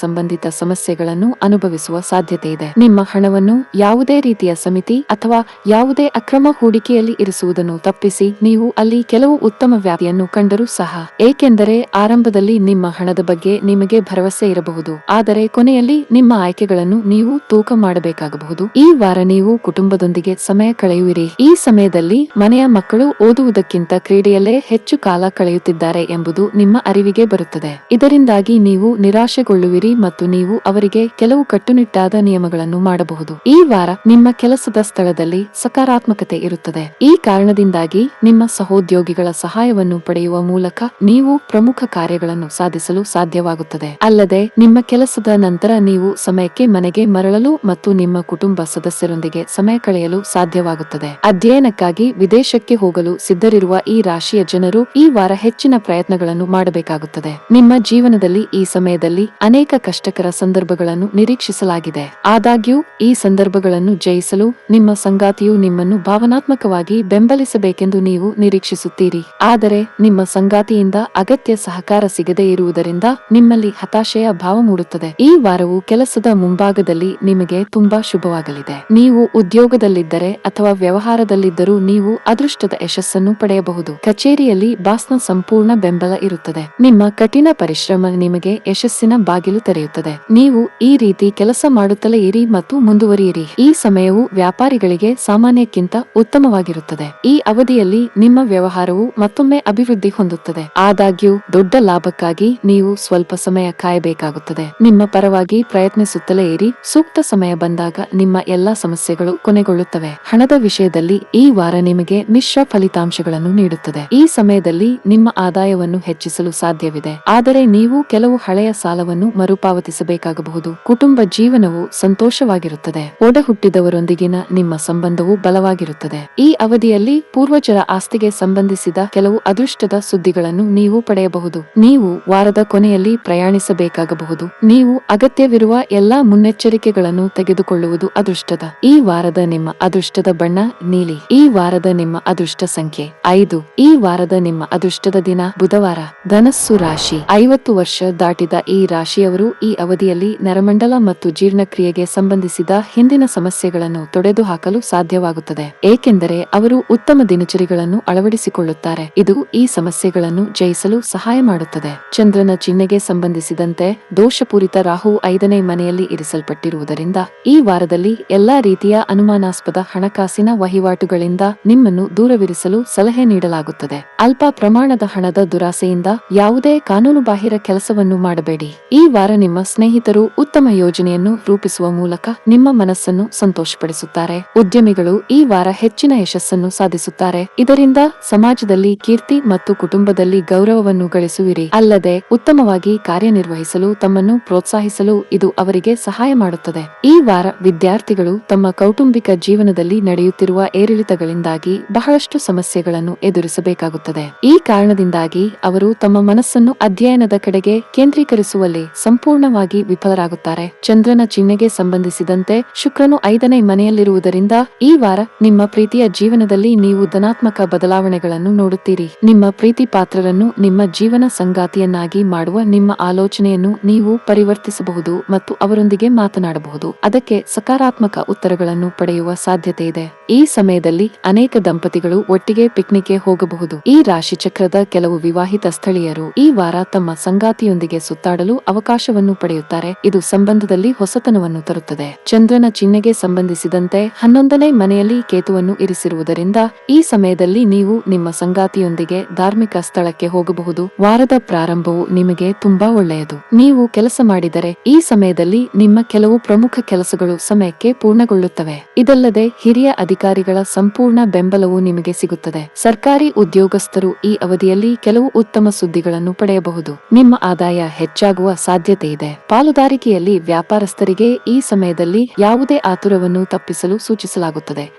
ಸಂಬಂಧಿತ ಸಮಸ್ಯೆಗಳನ್ನು ಅನುಭವಿಸುವ ಸಾಧ್ಯತೆ ಇದೆ. ನಿಮ್ಮ ಹಣವನ್ನು ಯಾವುದೇ ರೀತಿಯ ಸಮಿತಿ ಅಥವಾ ಯಾವುದೇ ಅಕ್ರಮ ಹೂಡಿಕೆಯಲ್ಲಿ ಇರಿಸುವುದನ್ನು ತಪ್ಪಿಸಿ. ನೀವು ಅಲ್ಲಿ ಕೆಲವು ಉತ್ತಮ ವ್ಯಾಪ್ತಿಯನ್ನು ಕಂಡರೂ ಸಹ, ಏಕೆಂದರೆ ಆರಂಭದಲ್ಲಿ ನಿಮ್ಮ ಹಣದ ಬಗ್ಗೆ ನಿಮಗೆ ಭರವಸೆ ಇರಬಹುದು, ಆದರೆ ಕೊನೆಯಲ್ಲಿ ನಿಮ್ಮ ಆಯ್ಕೆಗಳನ್ನು ನೀವು ತೂಕ ಮಾಡಬೇಕಾಗಬಹುದು. ಈ ವಾರ ನೀವು ಕುಟುಂಬದೊಂದಿಗೆ ಸಮಯ ಕಳೆಯುವಿರಿ. ಈ ಸಮಯದಲ್ಲಿ ಮನೆಯ ಮಕ್ಕಳು ಓದುವುದಕ್ಕಿಂತ ಕ್ರೀಡೆಯಲ್ಲೇ ಹೆಚ್ಚು ಕಾಲ ಕಳೆಯುತ್ತಿದ್ದಾರೆ ಎಂಬುದು ನಿಮ್ಮ ಅರಿವಿಗೆ ಬರುತ್ತದೆ. ಇದರಿಂದಾಗಿ ನೀವು ನಿರಾಶೆಗೊಳ್ಳುವಿರಿ ಮತ್ತು ನೀವು ಅವರಿಗೆ ಕೆಲವು ಕಟ್ಟುನಿಟ್ಟಾದ ನಿಯಮಗಳನ್ನು ಮಾಡಬಹುದು. ಈ ವಾರ ನಿಮ್ಮ ಕೆಲಸದ ಸ್ಥಳದಲ್ಲಿ ಸಕಾರಾತ್ಮಕತೆ ಇರುತ್ತದೆ. ಈ ಕಾರಣದಿಂದಾಗಿ ನಿಮ್ಮ ಸಹೋದ್ಯೋಗಿಗಳ ಸಹಾಯವನ್ನು ಪಡೆಯುವ ಮೂಲಕ ನೀವು ಪ್ರಮುಖ ಕಾರ್ಯಗಳನ್ನು ಸಾಧಿಸಲು ಸಾಧ್ಯವಾಗುತ್ತದೆ. ಅಲ್ಲದೆ ನಿಮ್ಮ ಕೆಲಸದ ನಂತರ ನೀವು ಸಮಯಕ್ಕೆ ಮನೆಗೆ ಮರಳಲು ಮತ್ತು ನಿಮ್ಮ ಕುಟುಂಬ ಸದಸ್ಯರೊಂದಿಗೆ ಸಮಯ ಕಳೆಯಲು ಸಾಧ್ಯವಾಗುತ್ತದೆ. ಅಧ್ಯಯನಕ್ಕಾಗಿ ವಿದೇಶಕ್ಕೆ ಹೋಗಲು ಸಿದ್ಧರಿರುವ ಈ ರಾಶಿಯ ಜನರು ಈ ವಾರ ಹೆಚ್ಚಿನ ಪ್ರಯತ್ನಗಳನ್ನು ಮಾಡಬೇಕಾಗುತ್ತದೆ. ನಿಮ್ಮ ಜೀವನದಲ್ಲಿ ಈ ಸಮಯದಲ್ಲಿ ಅನೇಕ ಕಷ್ಟಕರ ಸಂದರ್ಭಗಳನ್ನು ನಿರೀಕ್ಷಿಸಲಾಗಿದೆ. ಆದಾಗ್ಯೂ ಈ ಸಂದರ್ಭಗಳನ್ನು ಜಯಿಸಲು ನಿಮ್ಮ ಸಂಗಾತಿಯು ನಿಮ್ಮನ್ನು ಭಾವನಾತ್ಮಕವಾಗಿ ಬೆಂಬಲಿಸಬೇಕೆಂದು ನೀವು ನಿರೀಕ್ಷಿಸುತ್ತೀರಿ. ಆದರೆ ನಿಮ್ಮ ಸಂಗಾತಿಯಿಂದ ಅಗತ್ಯ ಸಹಕಾರ ಸಿಗದೇ ಇರುವುದರಿಂದ ನಿಮ್ಮಲ್ಲಿ ಹತಾಶೆಯ ಭಾವ ಮೂಡುತ್ತದೆ. ಈ ವಾರವು ಕೆಲಸದ ಮುಂಭಾಗದಲ್ಲಿ ನಿಮಗೆ ತುಂಬಾ ಶುಭವಾಗಲಿದೆ. ನೀವು ಉದ್ಯೋಗದಲ್ಲಿದ್ದರೆ ಅಥವಾ ವ್ಯವಹಾರದಲ್ಲಿದ್ದರೂ ನೀವು ಅದೃಷ್ಟದ ಯಶಸ್ಸನ್ನು ಪಡೆಯಬಹುದು. ಕಚೇರಿಯಲ್ಲಿ ಬಾಸ್ನ ಸಂಪೂರ್ಣ ಬೆಂಬಲ ಇರುತ್ತದೆ. ನಿಮ್ಮ ಕಠಿಣ ಪರಿಶ್ರಮ ನಿಮಗೆ ಯಶಸ್ಸಿನ ಬಾಗಿಲು ತೆರೆಯುತ್ತದೆ. ನೀವು ಈ ರೀತಿ ಕೆಲಸ ಮಾಡುತ್ತಲೇ ಇರಿ ಮತ್ತು ಮುಂದುವರಿಯಿರಿ. ಈ ಸಮಯವು ವ್ಯಾಪಾರಿಗಳಿಗೆ ಸಾಮಾನ್ಯಕ್ಕಿಂತ ಉತ್ತಮವಾಗಿರುತ್ತದೆ. ಈ ಅವಧಿಯಲ್ಲಿ ನಿಮ್ಮ ವ್ಯವಹಾರವು ಮತ್ತೊಮ್ಮೆ ಅಭಿವೃದ್ಧಿ ಹೊಂದುತ್ತದೆ. ಆದಾಗ್ಯೂ ದೊಡ್ಡ ಲಾಭಕ್ಕಾಗಿ ನೀವು ಸ್ವಲ್ಪ ಸಮಯ ಕಾಯಬೇಕಾಗುತ್ತದೆ. ನಿಮ್ಮ ಪರವಾಗಿ ಪ್ರಯತ್ನಿಸುತ್ತಲೇ ಇರಿ. ಸೂಕ್ತ ಸಮಯ ಬಂದಾಗ ನಿಮ್ಮ ಎಲ್ಲಾ ಸಮಸ್ಯೆಗಳು ಕೊನೆಗೊಳ್ಳುತ್ತವೆ. ಹಣದ ವಿಷಯದಲ್ಲಿ ಈ ವಾರ ನಿಮಗೆ ಮಿಶ್ರ ಫಲಿತಾಂಶಗಳನ್ನು ನೀಡುತ್ತದೆ. ಈ ಸಮಯದಲ್ಲಿ ನಿಮ್ಮ ಆದಾಯವನ್ನು ಹೆಚ್ಚಿಸಲು ಸಾಧ್ಯವಿದೆ, ಆದರೆ ನೀವು ಕೆಲವು ಹಳೆಯ ಸಾಲವನ್ನು ಮರುಪಾವತಿಸಬೇಕಾಗಬಹುದು. ಕುಟುಂಬ ಜೀವನವು ಸಂತೋಷವಾಗಿರುತ್ತದೆ. ಒಡ ಹುಟ್ಟಿದವರೊಂದಿಗಿನ ನಿಮ್ಮ ಸಂಬಂಧವು ಬಲವಾಗಿರುತ್ತದೆ. ಈ ಅವಧಿಯಲ್ಲಿ ಪೂರ್ವಜರ ಆಸ್ತಿಗೆ ಸಂಬಂಧಿಸಿದ ಕೆಲವು ಅದೃಷ್ಟದ ಸುದ್ದಿಗಳನ್ನು ನೀವು ಪಡೆಯಬಹುದು. ನೀವು ವಾರದ ಕೊನೆಯಲ್ಲಿ ಪ್ರಯಾಣಿಸಬೇಕಾಗಬಹುದು. ನೀವು ಅಗತ್ಯವಿರುವ ಎಲ್ಲಾ ಮುನ್ನೆಚ್ಚರಿಕೆಗಳನ್ನು ತೆಗೆದುಕೊಳ್ಳುವುದು ಅದೃಷ್ಟದ. ಈ ವಾರದ ನಿಮ್ಮ ಅದೃಷ್ಟದ ಬಣ್ಣ ನೀಲಿ. ಈ ವಾರದ ನಿಮ್ಮ ಅದೃಷ್ಟ ಸಂಖ್ಯೆ 5. ಈ ವಾರದ ನಿಮ್ಮ ಅದೃಷ್ಟದ ದಿನ ಬುಧವಾರ. ಧನಸ್ಸು ರಾಶಿ. 50 ವರ್ಷ ದಾಟಿದ ಈ ರಾಶಿಯವರು ಈ ಅವಧಿಯಲ್ಲಿ ನರಮಂಡಲ ಮತ್ತು ಜೀರ್ಣಕ್ರಿಯೆಗೆ ಸಂಬಂಧಿಸಿದ ಹಿಂದಿನ ಸಮಸ್ಯೆಗಳನ್ನು ತೊಡೆದುಹಾಕಲು ಸಾಧ್ಯವಾಗುತ್ತದೆ, ಏಕೆಂದರೆ ಅವರು ಉತ್ತಮ ದಿನಚರಿಗಳನ್ನು ಅಳವಡಿಸಿಕೊಳ್ಳುತ್ತಾರೆ. ಇದು ಈ ಸಮಸ್ಯೆಗಳನ್ನು ಜಯಿಸಲು ಸಹಾಯ ಮಾಡುತ್ತದೆ. ಚಂದ್ರನ ಚಿಹ್ನೆಗೆ ಸಂಬಂಧಿಸಿದಂತೆ ದೋಷಪೂರಿತ ರಾಹು 5ನೇ ಮನೆಯಲ್ಲಿ ಇರಿಸಲ್ಪಟ್ಟಿರುವುದರಿಂದ ಈ ವಾರದಲ್ಲಿ ಎಲ್ಲಾ ರೀತಿಯ ಅನುಮಾನಾಸ್ಪದ ಹಣಕಾಸಿನ ವಹಿವಾಟುಗಳಿಂದ ನಿಮ್ಮನ್ನು ದೂರವಿರಿಸಲು ಸಲಹೆ ನೀಡಲಾಗುತ್ತದೆ. ಅಲ್ಪ ಪ್ರಮಾಣದ ಹಣದ ದುರಾಸೆಯಿಂದ ಯಾವುದೇ ಕಾನೂನುಬಾಹಿರ ಕೆಲಸವನ್ನು ಮಾಡಬೇಡಿ. ಈ ವಾರ ನಿಮ್ಮ ಸ್ನೇಹಿತರು ಉತ್ತಮ ಯೋಜನೆಯನ್ನು ರೂಪಿಸುವ ಮೂಲಕ ನಿಮ್ಮ ಮನಸ್ಸನ್ನು ಸಂತೋಷಪಡಿಸುತ್ತಾರೆ. ಉದ್ಯಮಿಗಳು ಈ ವಾರ ಹೆಚ್ಚಿನ ಯಶಸ್ಸನ್ನು ಸಾಧಿಸುತ್ತಾರೆ. ಇದರಿಂದ ಸಮಾಜದಲ್ಲಿ ಕೀರ್ತಿ ಮತ್ತು ಕುಟುಂಬದಲ್ಲಿ ಗೌರವವನ್ನು ಗಳಿಸುವಿರಿ. ಅಲ್ಲದೆ ಉತ್ತಮವಾಗಿ ಕಾರ್ಯನಿರ್ವಹಿಸಲು ತಮ್ಮನ್ನು ಪ್ರೋತ್ಸಾಹಿಸಲು ಇದು ಅವರಿಗೆ ಸಹಾಯ ಮಾಡುತ್ತದೆ. ಈ ವಾರ ವಿದ್ಯಾರ್ಥಿಗಳು ತಮ್ಮ ಕೌಟುಂಬಿಕ ಜೀವನದಲ್ಲಿ ನಡೆಯುತ್ತಿರುವ ಏರಿಳಿತಗಳಿಂದಾಗಿ ಬಹಳಷ್ಟು ಸಮಸ್ಯೆಗಳನ್ನು ಎದುರಿಸಬೇಕಾಗುತ್ತದೆ. ಈ ಕಾರಣದಿಂದಾಗಿ ಅವರು ತಮ್ಮ ಮನಸ್ಸನ್ನು ಅಧ್ಯಯನದ ಕಡೆಗೆ ಕೇಂದ್ರೀಕರಿಸುವಲ್ಲಿ ಸಂಪೂರ್ಣವಾಗಿ ವಿಫಲರಾಗುತ್ತಾರೆ. ಚಂದ್ರನ ಚಿಹ್ನೆಗೆ ಸಂಬಂಧಿಸಿದಂತೆ ಶುಕ್ರನು 5ನೇ ಮನೆಯಲ್ಲಿರುವುದರಿಂದ ಈ ವಾರ ನಿಮ್ಮ ಪ್ರೀತಿಯ ಜೀವನದಲ್ಲಿ ನೀವು ಧನಾತ್ಮಕ ಬದಲಾವಣೆಗಳನ್ನು ನೋಡುತ್ತೀರಿ. ನಿಮ್ಮ ಪ್ರೀತಿ ಪಾತ್ರರನ್ನು ನಿಮ್ಮ ಜೀವನ ಸಂಗಾತಿಯನ್ನಾಗಿ ಮಾಡುವ ನಿಮ್ಮ ಆಲೋಚನೆಯನ್ನು ನೀವು ಪರಿವರ್ತಿಸಬಹುದು ಮತ್ತು ಅವರೊಂದಿಗೆ ಮಾತನಾಡಬಹುದು. ಅದಕ್ಕೆ ಸಕಾರಾತ್ಮಕ ಉತ್ತರಗಳನ್ನು ಪಡೆಯುವ ಸಾಧ್ಯತೆ ಇದೆ. ಈ ಸಮಯದಲ್ಲಿ ಅನೇಕ ದಂಪತಿಗಳು ಒಟ್ಟಿಗೆ ಪಿಕ್ನಿಕ್ಗೆ ಹೋಗಬಹುದು. ಈ ರಾಶಿ ಚಕ್ರದ ಕೆಲವು ವಿವಾಹಿತ ಸ್ಥಳೀಯರು ಈ ವಾರ ತಮ್ಮ ಸಂಗಾತಿಯೊಂದಿಗೆ ಸುತ್ತಾಡಲು ಅವಕಾಶವನ್ನು ಪಡೆಯುತ್ತಾರೆ. ಇದು ಸಂಬಂಧದಲ್ಲಿ ಹೊಸತನವನ್ನು ತರುತ್ತದೆ. ಚಂದ್ರನ ಚಿಹ್ನೆಗೆ ಸಂಬಂಧಿಸಿದಂತೆ 11ನೇ ಮನೆಯಲ್ಲಿ ಕೇತುವನ್ನು ಇರಿಸಿರುವುದರಿಂದ ಈ ಸಮಯದಲ್ಲಿ ನೀವು ನಿಮ್ಮ ಸಂಗಾತಿಯೊಂದಿಗೆ ಧಾರ್ಮಿಕ ಸ್ಥಳಕ್ಕೆ ಹೋಗಬಹುದು. ವಾರದ ಪ್ರಾರಂಭವು ನಿಮಗೆ ತುಂಬಾ ಒಳ್ಳೆಯದು. ನೀವು ಕೆಲಸ ಮಾಡಿದರೆ ಈ ಸಮಯದಲ್ಲಿ ನಿಮ್ಮ ಕೆಲವು ಪ್ರಮುಖ ಕೆಲಸಗಳು ಸಮಯಕ್ಕೆ ಪೂರ್ಣಗೊಳ್ಳುತ್ತವೆ. ಇದಲ್ಲದೆ ಹಿರಿಯ ಅಧಿಕಾರಿಗಳ ಸಂಪೂರ್ಣ ಬೆಂಬಲವು ನಿಮಗೆ ಸಿಗುತ್ತದೆ. ಸರ್ಕಾರಿ ಉದ್ಯೋಗಸ್ಥರು ಈ ಅವಧಿಯಲ್ಲಿ ಕೆಲವು ಉತ್ತಮ ಸುದ್ದಿಗಳನ್ನು ಪಡೆಯಬಹುದು. ನಿಮ್ಮ ಆದಾಯ ಹೆಚ್ಚಾಗುವ ಸಾಧ್ಯತೆ ಇದೆ. ಪಾಲುದಾರಿಕೆಯಲ್ಲಿ ವ್ಯಾಪಾರಸ್ಥರಿಗೆ ಈ ಸಮಯದಲ್ಲಿ ಯಾವುದೇ ಆತುರವನ್ನು ತಪ್ಪಿಸಲು ಸೂಚಿಸಲಾಗುತ್ತದೆ.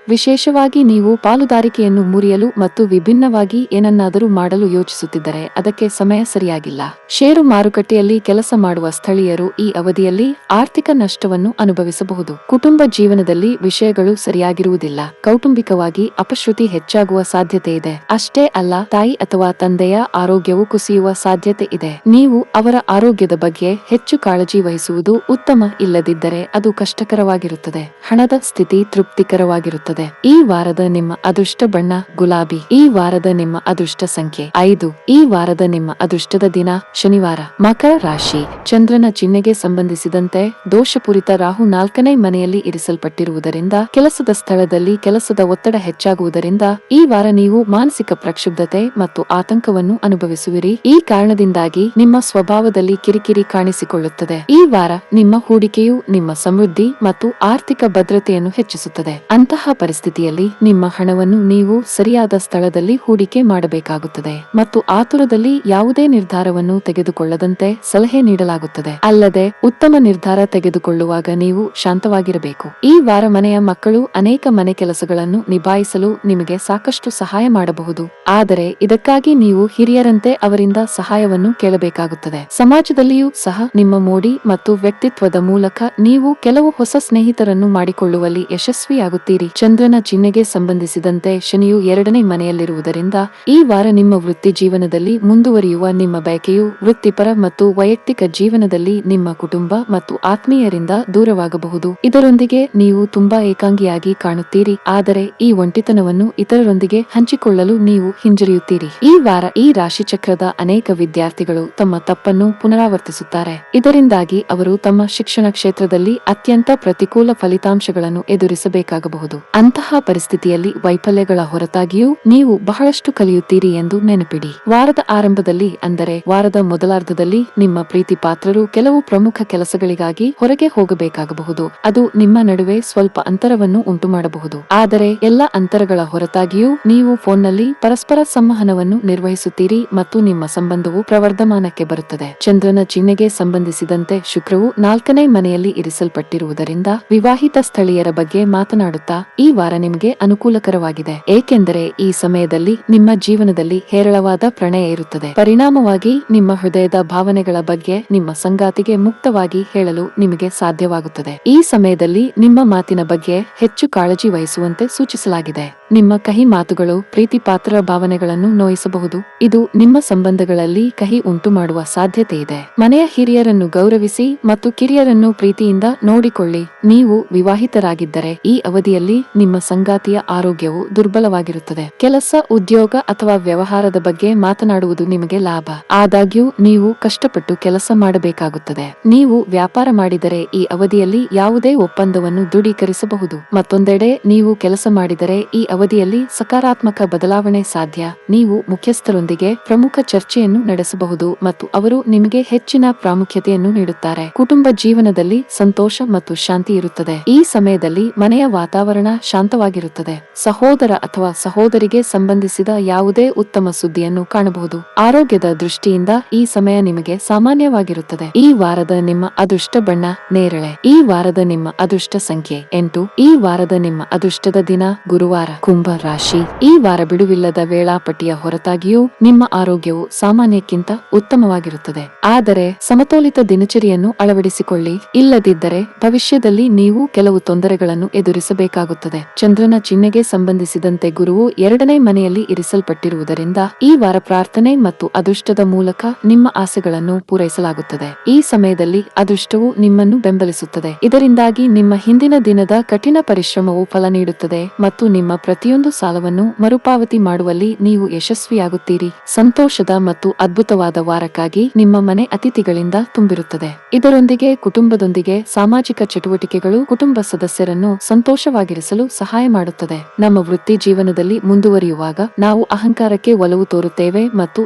ವಿಶೇಷವಾಗಿ ನೀವು ಪಾಲುದಾರಿಕೆಯನ್ನು ಮುರಿಯಲು ಮತ್ತು ವಿಭಿನ್ನವಾಗಿ ಏನನ್ನಾದರೂ ಮಾಡಲು ಯೋಚಿಸುತ್ತಿದ್ದರೆ ಅದಕ್ಕೆ ಸಮಯ ಸರಿಯಾಗಿಲ್ಲ. ಷೇರು ಮಾರುಕಟ್ಟೆಯಲ್ಲಿ ಕೆಲಸ ಮಾಡುವ ಸ್ಥಳೀಯರು ಈ ಅವಧಿಯಲ್ಲಿ ಆರ್ಥಿಕ ನಷ್ಟವನ್ನು ಅನುಭವಿಸಬಹುದು. ಕುಟುಂಬ ಜೀವನದಲ್ಲಿ ವಿಷಯಗಳು ಸರಿಯಾಗಿರುವುದಿಲ್ಲ. ಕೌಟುಂಬಿಕವಾಗಿ ಅಪಶ್ರುತಿ ಹೆಚ್ಚಾಗುವ ಸಾಧ್ಯತೆ ಇದೆ. ಅಷ್ಟೇ ಅಲ್ಲ, ತಾಯಿ ಅಥವಾ ಅಥವಾ ತಂದೆಯ ಆರೋಗ್ಯವು ಕುಸಿಯುವ ಸಾಧ್ಯತೆ ಇದೆ. ನೀವು ಅವರ ಆರೋಗ್ಯದ ಬಗ್ಗೆ ಹೆಚ್ಚು ಕಾಳಜಿ ವಹಿಸುವುದು ಉತ್ತಮ, ಇಲ್ಲದಿದ್ದರೆ ಅದು ಕಷ್ಟಕರವಾಗಿರುತ್ತದೆ. ಹಣದ ಸ್ಥಿತಿ ತೃಪ್ತಿಕರವಾಗಿರುತ್ತದೆ. ಈ ವಾರದ ನಿಮ್ಮ ಅದೃಷ್ಟ ಬಣ್ಣ ಗುಲಾಬಿ. ಈ ವಾರದ ನಿಮ್ಮ ಅದೃಷ್ಟ ಸಂಖ್ಯೆ 5. ಈ ವಾರದ ನಿಮ್ಮ ಅದೃಷ್ಟದ ದಿನ ಶನಿವಾರ. ಮಕರ ರಾಶಿ. ಚಂದ್ರನ ಚಿಹ್ನೆಗೆ ಸಂಬಂಧಿಸಿದಂತೆ ದೋಷಪೂರಿತ ರಾಹು 4ನೇ ಮನೆಯಲ್ಲಿ ಇರಿಸಲ್ಪಟ್ಟಿರುವುದರಿಂದ ಕೆಲಸದ ಸ್ಥಳದಲ್ಲಿ ಕೆಲಸದ ಒತ್ತಡ ಹೆಚ್ಚಾಗುವುದರಿಂದ ಈ ವಾರ ನೀವು ಮಾನಸಿಕ ಪ್ರಕ್ಷುಬ್ಧತೆ ಮತ್ತು ಆತಂಕವನ್ನು ಅನುಭವಿಸುವಿರಿ. ಈ ಕಾರಣದಿಂದಾಗಿ ನಿಮ್ಮ ಸ್ವಭಾವದಲ್ಲಿ ಕಿರಿಕಿರಿ ಕಾಣಿಸಿಕೊಳ್ಳುತ್ತದೆ. ಈ ವಾರ ನಿಮ್ಮ ಹೂಡಿಕೆಯು ನಿಮ್ಮ ಸಮೃದ್ಧಿ ಮತ್ತು ಆರ್ಥಿಕ ಭದ್ರತೆಯನ್ನು ಹೆಚ್ಚಿಸುತ್ತದೆ. ಅಂತಹ ಪರಿಸ್ಥಿತಿಯಲ್ಲಿ ನಿಮ್ಮ ಹಣವನ್ನು ನೀವು ಸರಿಯಾದ ಸ್ಥಳದಲ್ಲಿ ಹೂಡಿಕೆ ಮಾಡಬೇಕಾಗುತ್ತದೆ ಮತ್ತು ಆತುರದಲ್ಲಿ ಯಾವುದೇ ನಿರ್ಧಾರವನ್ನು ತೆಗೆದುಕೊಳ್ಳದಂತೆ ಸಲಹೆ ನೀಡಲಾಗುತ್ತದೆ. ಅಲ್ಲದೆ ಉತ್ತಮ ನಿರ್ಧಾರ ತೆಗೆದುಕೊಳ್ಳುವಾಗ ನೀವು ಶಾಂತವಾಗಿರಬೇಕು. ಈ ವಾರ ಮನೆಯ ಮಕ್ಕಳು ಅನೇಕ ಮನೆ ಕೆಲಸಗಳನ್ನು ನಿಭಾಯಿಸಲು ನಿಮಗೆ ಸಾಕಷ್ಟು ಸಹಾಯ ಮಾಡಬಹುದು, ಆದರೆ ಇದಕ್ಕಾಗಿ ನೀವು ಹಿರಿಯರಂತೆ ಅವರಿಂದ ಸಹಾಯವನ್ನು ಕೇಳಬೇಕಾಗುತ್ತದೆ. ಸಮಾಜದಲ್ಲಿಯೂ ಸಹ ನಿಮ್ಮ ಮೋಡಿ ಮತ್ತು ವ್ಯಕ್ತಿತ್ವದ ಮೂಲಕ ನೀವು ಕೆಲವು ಹೊಸ ಸ್ನೇಹಿತರನ್ನು ಮಾಡಿಕೊಳ್ಳುವಲ್ಲಿ ಯಶಸ್ವಿಯಾಗುತ್ತೀರಿ. ಚಂದ್ರನ ಚಿಹ್ನೆಗೆ ಸಂಬಂಧಿಸಿದಂತೆ ಶನಿಯು 2ನೇ ಮನೆಯಲ್ಲಿರುವುದರಿಂದ ಈ ವಾರ ನಿಮ್ಮ ವೃತ್ತಿ ಜೀವನದಲ್ಲಿ ಮುಂದುವರಿಯುವ ನಿಮ್ಮ ಬಯಕೆಯು ವೃತ್ತಿಪರ ಮತ್ತು ವೈಯಕ್ತಿಕ ಜೀವನದಲ್ಲಿ ನಿಮ್ಮ ಕುಟುಂಬ ಮತ್ತು ಆತ್ಮೀಯರಿಂದ ದೂರವಾಗಬಹುದು. ಇದರೊಂದಿಗೆ ನೀವು ತುಂಬಾ ಏಕಾಂಗಿಯಾಗಿ ಕಾಣುತ್ತೀರಿ, ಆದರೆ ಈ ಒಂಟಿತನವನ್ನು ಇತರರೊಂದಿಗೆ ಹಂಚಿಕೊಳ್ಳಲು ನೀವು ಹಿಂಜರಿಯುತ್ತೀರಿ. ಈ ವಾರ ಈ ರಾಶಿಚಕ್ರದ ಅನೇಕ ವಿದ್ಯಾರ್ಥಿಗಳು ತಮ್ಮ ತಪ್ಪನ್ನು ಪುನರಾವರ್ತಿಸುತ್ತಾರೆ. ಇದರಿಂದಾಗಿ ಅವರು ತಮ್ಮ ಶಿಕ್ಷಣ ಕ್ಷೇತ್ರದಲ್ಲಿ ಅತ್ಯಂತ ಪ್ರತಿಕೂಲ ಫಲಿತಾಂಶಗಳನ್ನು ಎದುರಿಸಬೇಕಾಗಬಹುದು. ಅಂತಹ ಪರಿಸ್ಥಿತಿಯಲ್ಲಿ ವೈಫಲ್ಯಗಳ ಹೊರತಾಗಿಯೂ ನೀವು ಬಹಳಷ್ಟು ಕಲಿಯುತ್ತೀರಿ ಎಂದು ನೆನಪಿಡಿ. ವಾರದ ಆರಂಭದಲ್ಲಿ, ಅಂದರೆ ವಾರದ ಮೊದಲಾರ್ಧದಲ್ಲಿ, ನಿಮ್ಮ ಪ್ರೀತಿ ಪಾತ್ರರು ಕೆಲವು ಪ್ರಮುಖ ಕೆಲಸಗಳಿಗಾಗಿ ಹೊರಗೆ ಹೋಗಬೇಕಾಗಬಹುದು. ಅದು ನಿಮ್ಮ ನಡುವೆ ಸ್ವಲ್ಪ ಅಂತರವನ್ನು ಉಂಟುಮಾಡಬಹುದು. ಆದರೆ ಎಲ್ಲ ಅಂತರಗಳ ಹೊರತಾಗಿಯೂ ನೀವು ಫೋನ್ನಲ್ಲಿ ಪರಸ್ಪರ ಸಂವಹನವನ್ನು ನಿರ್ವಹಿಸುತ್ತೀರಿ ಮತ್ತು ನಿಮ್ಮ ಸಂಬಂಧವು ಪ್ರವರ್ಧಮಾನಕ್ಕೆ ಬರುತ್ತದೆ. ಚಂದ್ರನ ಚಿಹ್ನೆಗೆ ಸಂಬಂಧಿಸಿದಂತೆ ಶುಕ್ರವು 4ನೇ ಮನೆಯಲ್ಲಿ ಇರಿಸಲ್ಪಟ್ಟಿರುವುದರಿಂದ ವಿವಾಹಿತ ಸ್ಥಳೀಯರ ಬಗ್ಗೆ ಮಾತನಾಡುತ್ತಾ ಈ ವಾರ ನಿಮಗೆ ಅನುಕೂಲಕರವಾಗಿದೆ, ಏಕೆಂದರೆ ಈ ಸಮಯದಲ್ಲಿ ನಿಮ್ಮ ಜೀವನದಲ್ಲಿ ಹೇರಳವಾದ ಪ್ರಣಯ ಇರುತ್ತದೆ. ಪರಿಣಾಮವಾಗಿ ನಿಮ್ಮ ಹೃದಯದ ಭಾವನೆಗಳ ಬಗ್ಗೆ ನಿಮ್ಮ ಸಂಗಾತಿಗೆ ಮುಕ್ತವಾಗಿ ಹೇಳಲು ನಿಮಗೆ ಸಾಧ್ಯವಾಗುತ್ತದೆ. ಈ ಸಮಯದಲ್ಲಿ ನಿಮ್ಮ ಮಾತಿನ ಬಗ್ಗೆ ಹೆಚ್ಚು ಕಾಳಜಿ ವಹಿಸುವಂತೆ ಸೂಚಿಸಲಾಗಿದೆ. ನಿಮ್ಮ ಕಹಿ ಮಾತುಗಳು ಪ್ರೀತಿ ಪಾತ್ರರ ಭಾವನೆಗಳನ್ನು ನೋಯಿಸಬಹುದು. ಇದು ನಿಮ್ಮ ಸಂಬಂಧಗಳಲ್ಲಿ ಕಹಿ ಉಂಟುಮಾಡುವ ಸಾಧ್ಯತೆ ಇದೆ. ಮನೆಯ ಹಿರಿಯರನ್ನು ಗೌರವಿಸಿ ಮತ್ತು ಕಿರಿಯರನ್ನು ಪ್ರೀತಿಯಿಂದ ನೋಡಿಕೊಳ್ಳಿ. ನೀವು ವಿವಾಹಿತರಾಗಿದ್ದರೆ ಈ ಅವಧಿಯಲ್ಲಿ ನಿಮ್ಮ ಸಂಗಾತಿಯ ಆರೋಗ್ಯವು ದುರ್ಬಲವಾಗಿರುತ್ತದೆ. ಕೆಲಸ, ಉದ್ಯೋಗ ಅಥವಾ ವ್ಯವಹಾರದ ಬಗ್ಗೆ ಮಾತನಾಡುವುದು ನಿಮಗೆ ಲಾಭ. ಆದಾಗ್ಯೂ ನೀವು ಕಷ್ಟಪಟ್ಟು ಕೆಲಸ ಮಾಡಬೇಕಾಗುತ್ತದೆ. ನೀವು ವ್ಯಾಪಾರ ಮಾಡಿದರೆ ಈ ಅವಧಿಯಲ್ಲಿ ಯಾವುದೇ ಒಪ್ಪಂದವನ್ನು ದೃಢೀಕರಿಸಬಹುದು. ಮತ್ತೊಂದೆಡೆ ನೀವು ಕೆಲಸ ಮಾಡಿದರೆ ಈ ಅವಧಿಯಲ್ಲಿ ಸಕಾರಾತ್ಮಕ ಬದಲಾವಣೆ ಸಾಧ್ಯ. ನೀವು ಮುಖ್ಯಸ್ಥರೊಂದಿಗೆ ಪ್ರಮುಖ ಚರ್ಚೆಯನ್ನು ನಡೆಸಬಹುದು ಮತ್ತು ಅವರು ನಿಮಗೆ ಹೆಚ್ಚಿನ ಪ್ರಾಮುಖ್ಯತೆಯನ್ನು ನೀಡುತ್ತಾರೆ. ಕುಟುಂಬ ಜೀವನದಲ್ಲಿ ಸಂತೋಷ ಮತ್ತು ಶಾಂತಿ ಇರುತ್ತದೆ. ಈ ಸಮಯದಲ್ಲಿ ಮನೆಯ ವಾತಾವರಣ ಶಾಂತವಾಗಿರುತ್ತದೆ. ಸಹೋದರ ಅಥವಾ ಸಹೋದರಿಗೆ ಸಂಬಂಧಿಸಿದ ಯಾವುದೇ ಉತ್ತಮ ಸುದ್ದಿಯನ್ನು ಕಾಣಬಹುದು. ಆರೋಗ್ಯದ ದೃಷ್ಟಿಯಿಂದ ಈ ಸಮಯ ನಿಮಗೆ ಸಾಮಾನ್ಯವಾಗಿರುತ್ತದೆ. ಈ ವಾರದ ನಿಮ್ಮ ಅದೃಷ್ಟ ಬಣ್ಣ ನೇರಳೆ. ಈ ವಾರದ ನಿಮ್ಮ ಅದೃಷ್ಟ ಸಂಖ್ಯೆ 8. ಈ ವಾರದ ನಿಮ್ಮ ಅದೃಷ್ಟದ ದಿನ ಗುರುವಾರ. ಕುಂಭ ರಾಶಿ. ಈ ವಾರ ಬಿಡುವಿಲ್ಲದ ವೇಳಾಪಟ್ಟಿಯ ಹೊರತಾಗಿಯೂ ನಿಮ್ಮ ಆರೋಗ್ಯವು ಸಾಮಾನ್ಯಕ್ಕಿಂತ ಉತ್ತಮವಾಗಿರುತ್ತದೆ. ಆದರೆ ಸಮತೋಲಿತ ದಿನಚರಿಯನ್ನು ಅಳವಡಿಸಿಕೊಳ್ಳಿ, ಇಲ್ಲದಿದ್ದರೆ ಭವಿಷ್ಯದಲ್ಲಿ ನೀವು ಕೆಲವು ತೊಂದರೆಗಳನ್ನು ಎದುರಿಸಬೇಕಾಗುತ್ತದೆ. ಚಂದ್ರನ ಚಿಹ್ನೆಗೆ ಸಂಬಂಧಿಸಿದಂತೆ ಗುರುವು 2ನೇ ಮನೆಯಲ್ಲಿ ಇರಿಸಲ್ಪಟ್ಟಿರುವುದರಿಂದ ಈ ವಾರ ಪ್ರಾರ್ಥನೆ ಮತ್ತು ಅದೃಷ್ಟದ ಮೂಲಕ ನಿಮ್ಮ ಆಸೆಗಳನ್ನು ಪೂರೈಸಲಾಗುತ್ತದೆ. ಈ ಸಮಯದಲ್ಲಿ ಅದೃಷ್ಟವು ನಿಮ್ಮನ್ನು ಬೆಂಬಲಿಸುತ್ತದೆ. ಇದರಿಂದಾಗಿ ನಿಮ್ಮ ಹಿಂದಿನ ದಿನದ ಕಠಿಣ ಪರಿಶ್ರಮವು ಫಲ ನೀಡುತ್ತದೆ ಮತ್ತು ನಿಮ್ಮ ಪ್ರತಿಯೊಂದು ಸಾಲವನ್ನು ಮರುಪಾವತಿ ಮಾಡುವಲ್ಲಿ ನೀವು ಯಶಸ್ವಿಯಾಗುತ್ತೀರಿ. ಸಂತೋಷದ ಮತ್ತು ಅದ್ಭುತವಾದ ವಾರಕ್ಕಾಗಿ ನಿಮ್ಮ ಮನೆ ಅತಿಥಿಗಳಿಂದ ತುಂಬಿರುತ್ತದೆ. ಇದರೊಂದಿಗೆ ಕುಟುಂಬದೊಂದಿಗೆ ಸಾಮಾಜಿಕ ಚಟುವಟಿಕೆಗಳು ಕುಟುಂಬ ಸದಸ್ಯರನ್ನು ಸಂತೋಷವಾಗಿರಿಸಲು ಸಹಾಯ ಮಾಡುತ್ತದೆ. ನಮ್ಮ ವೃತ್ತಿ ಜೀವನದಲ್ಲಿ ಮುಂದುವರಿಯುವಾಗ ನಾವು ಅಹಂಕಾರಕ್ಕೆ ಒಲವು ತೋರುತ್ತೇವೆ ಮತ್ತು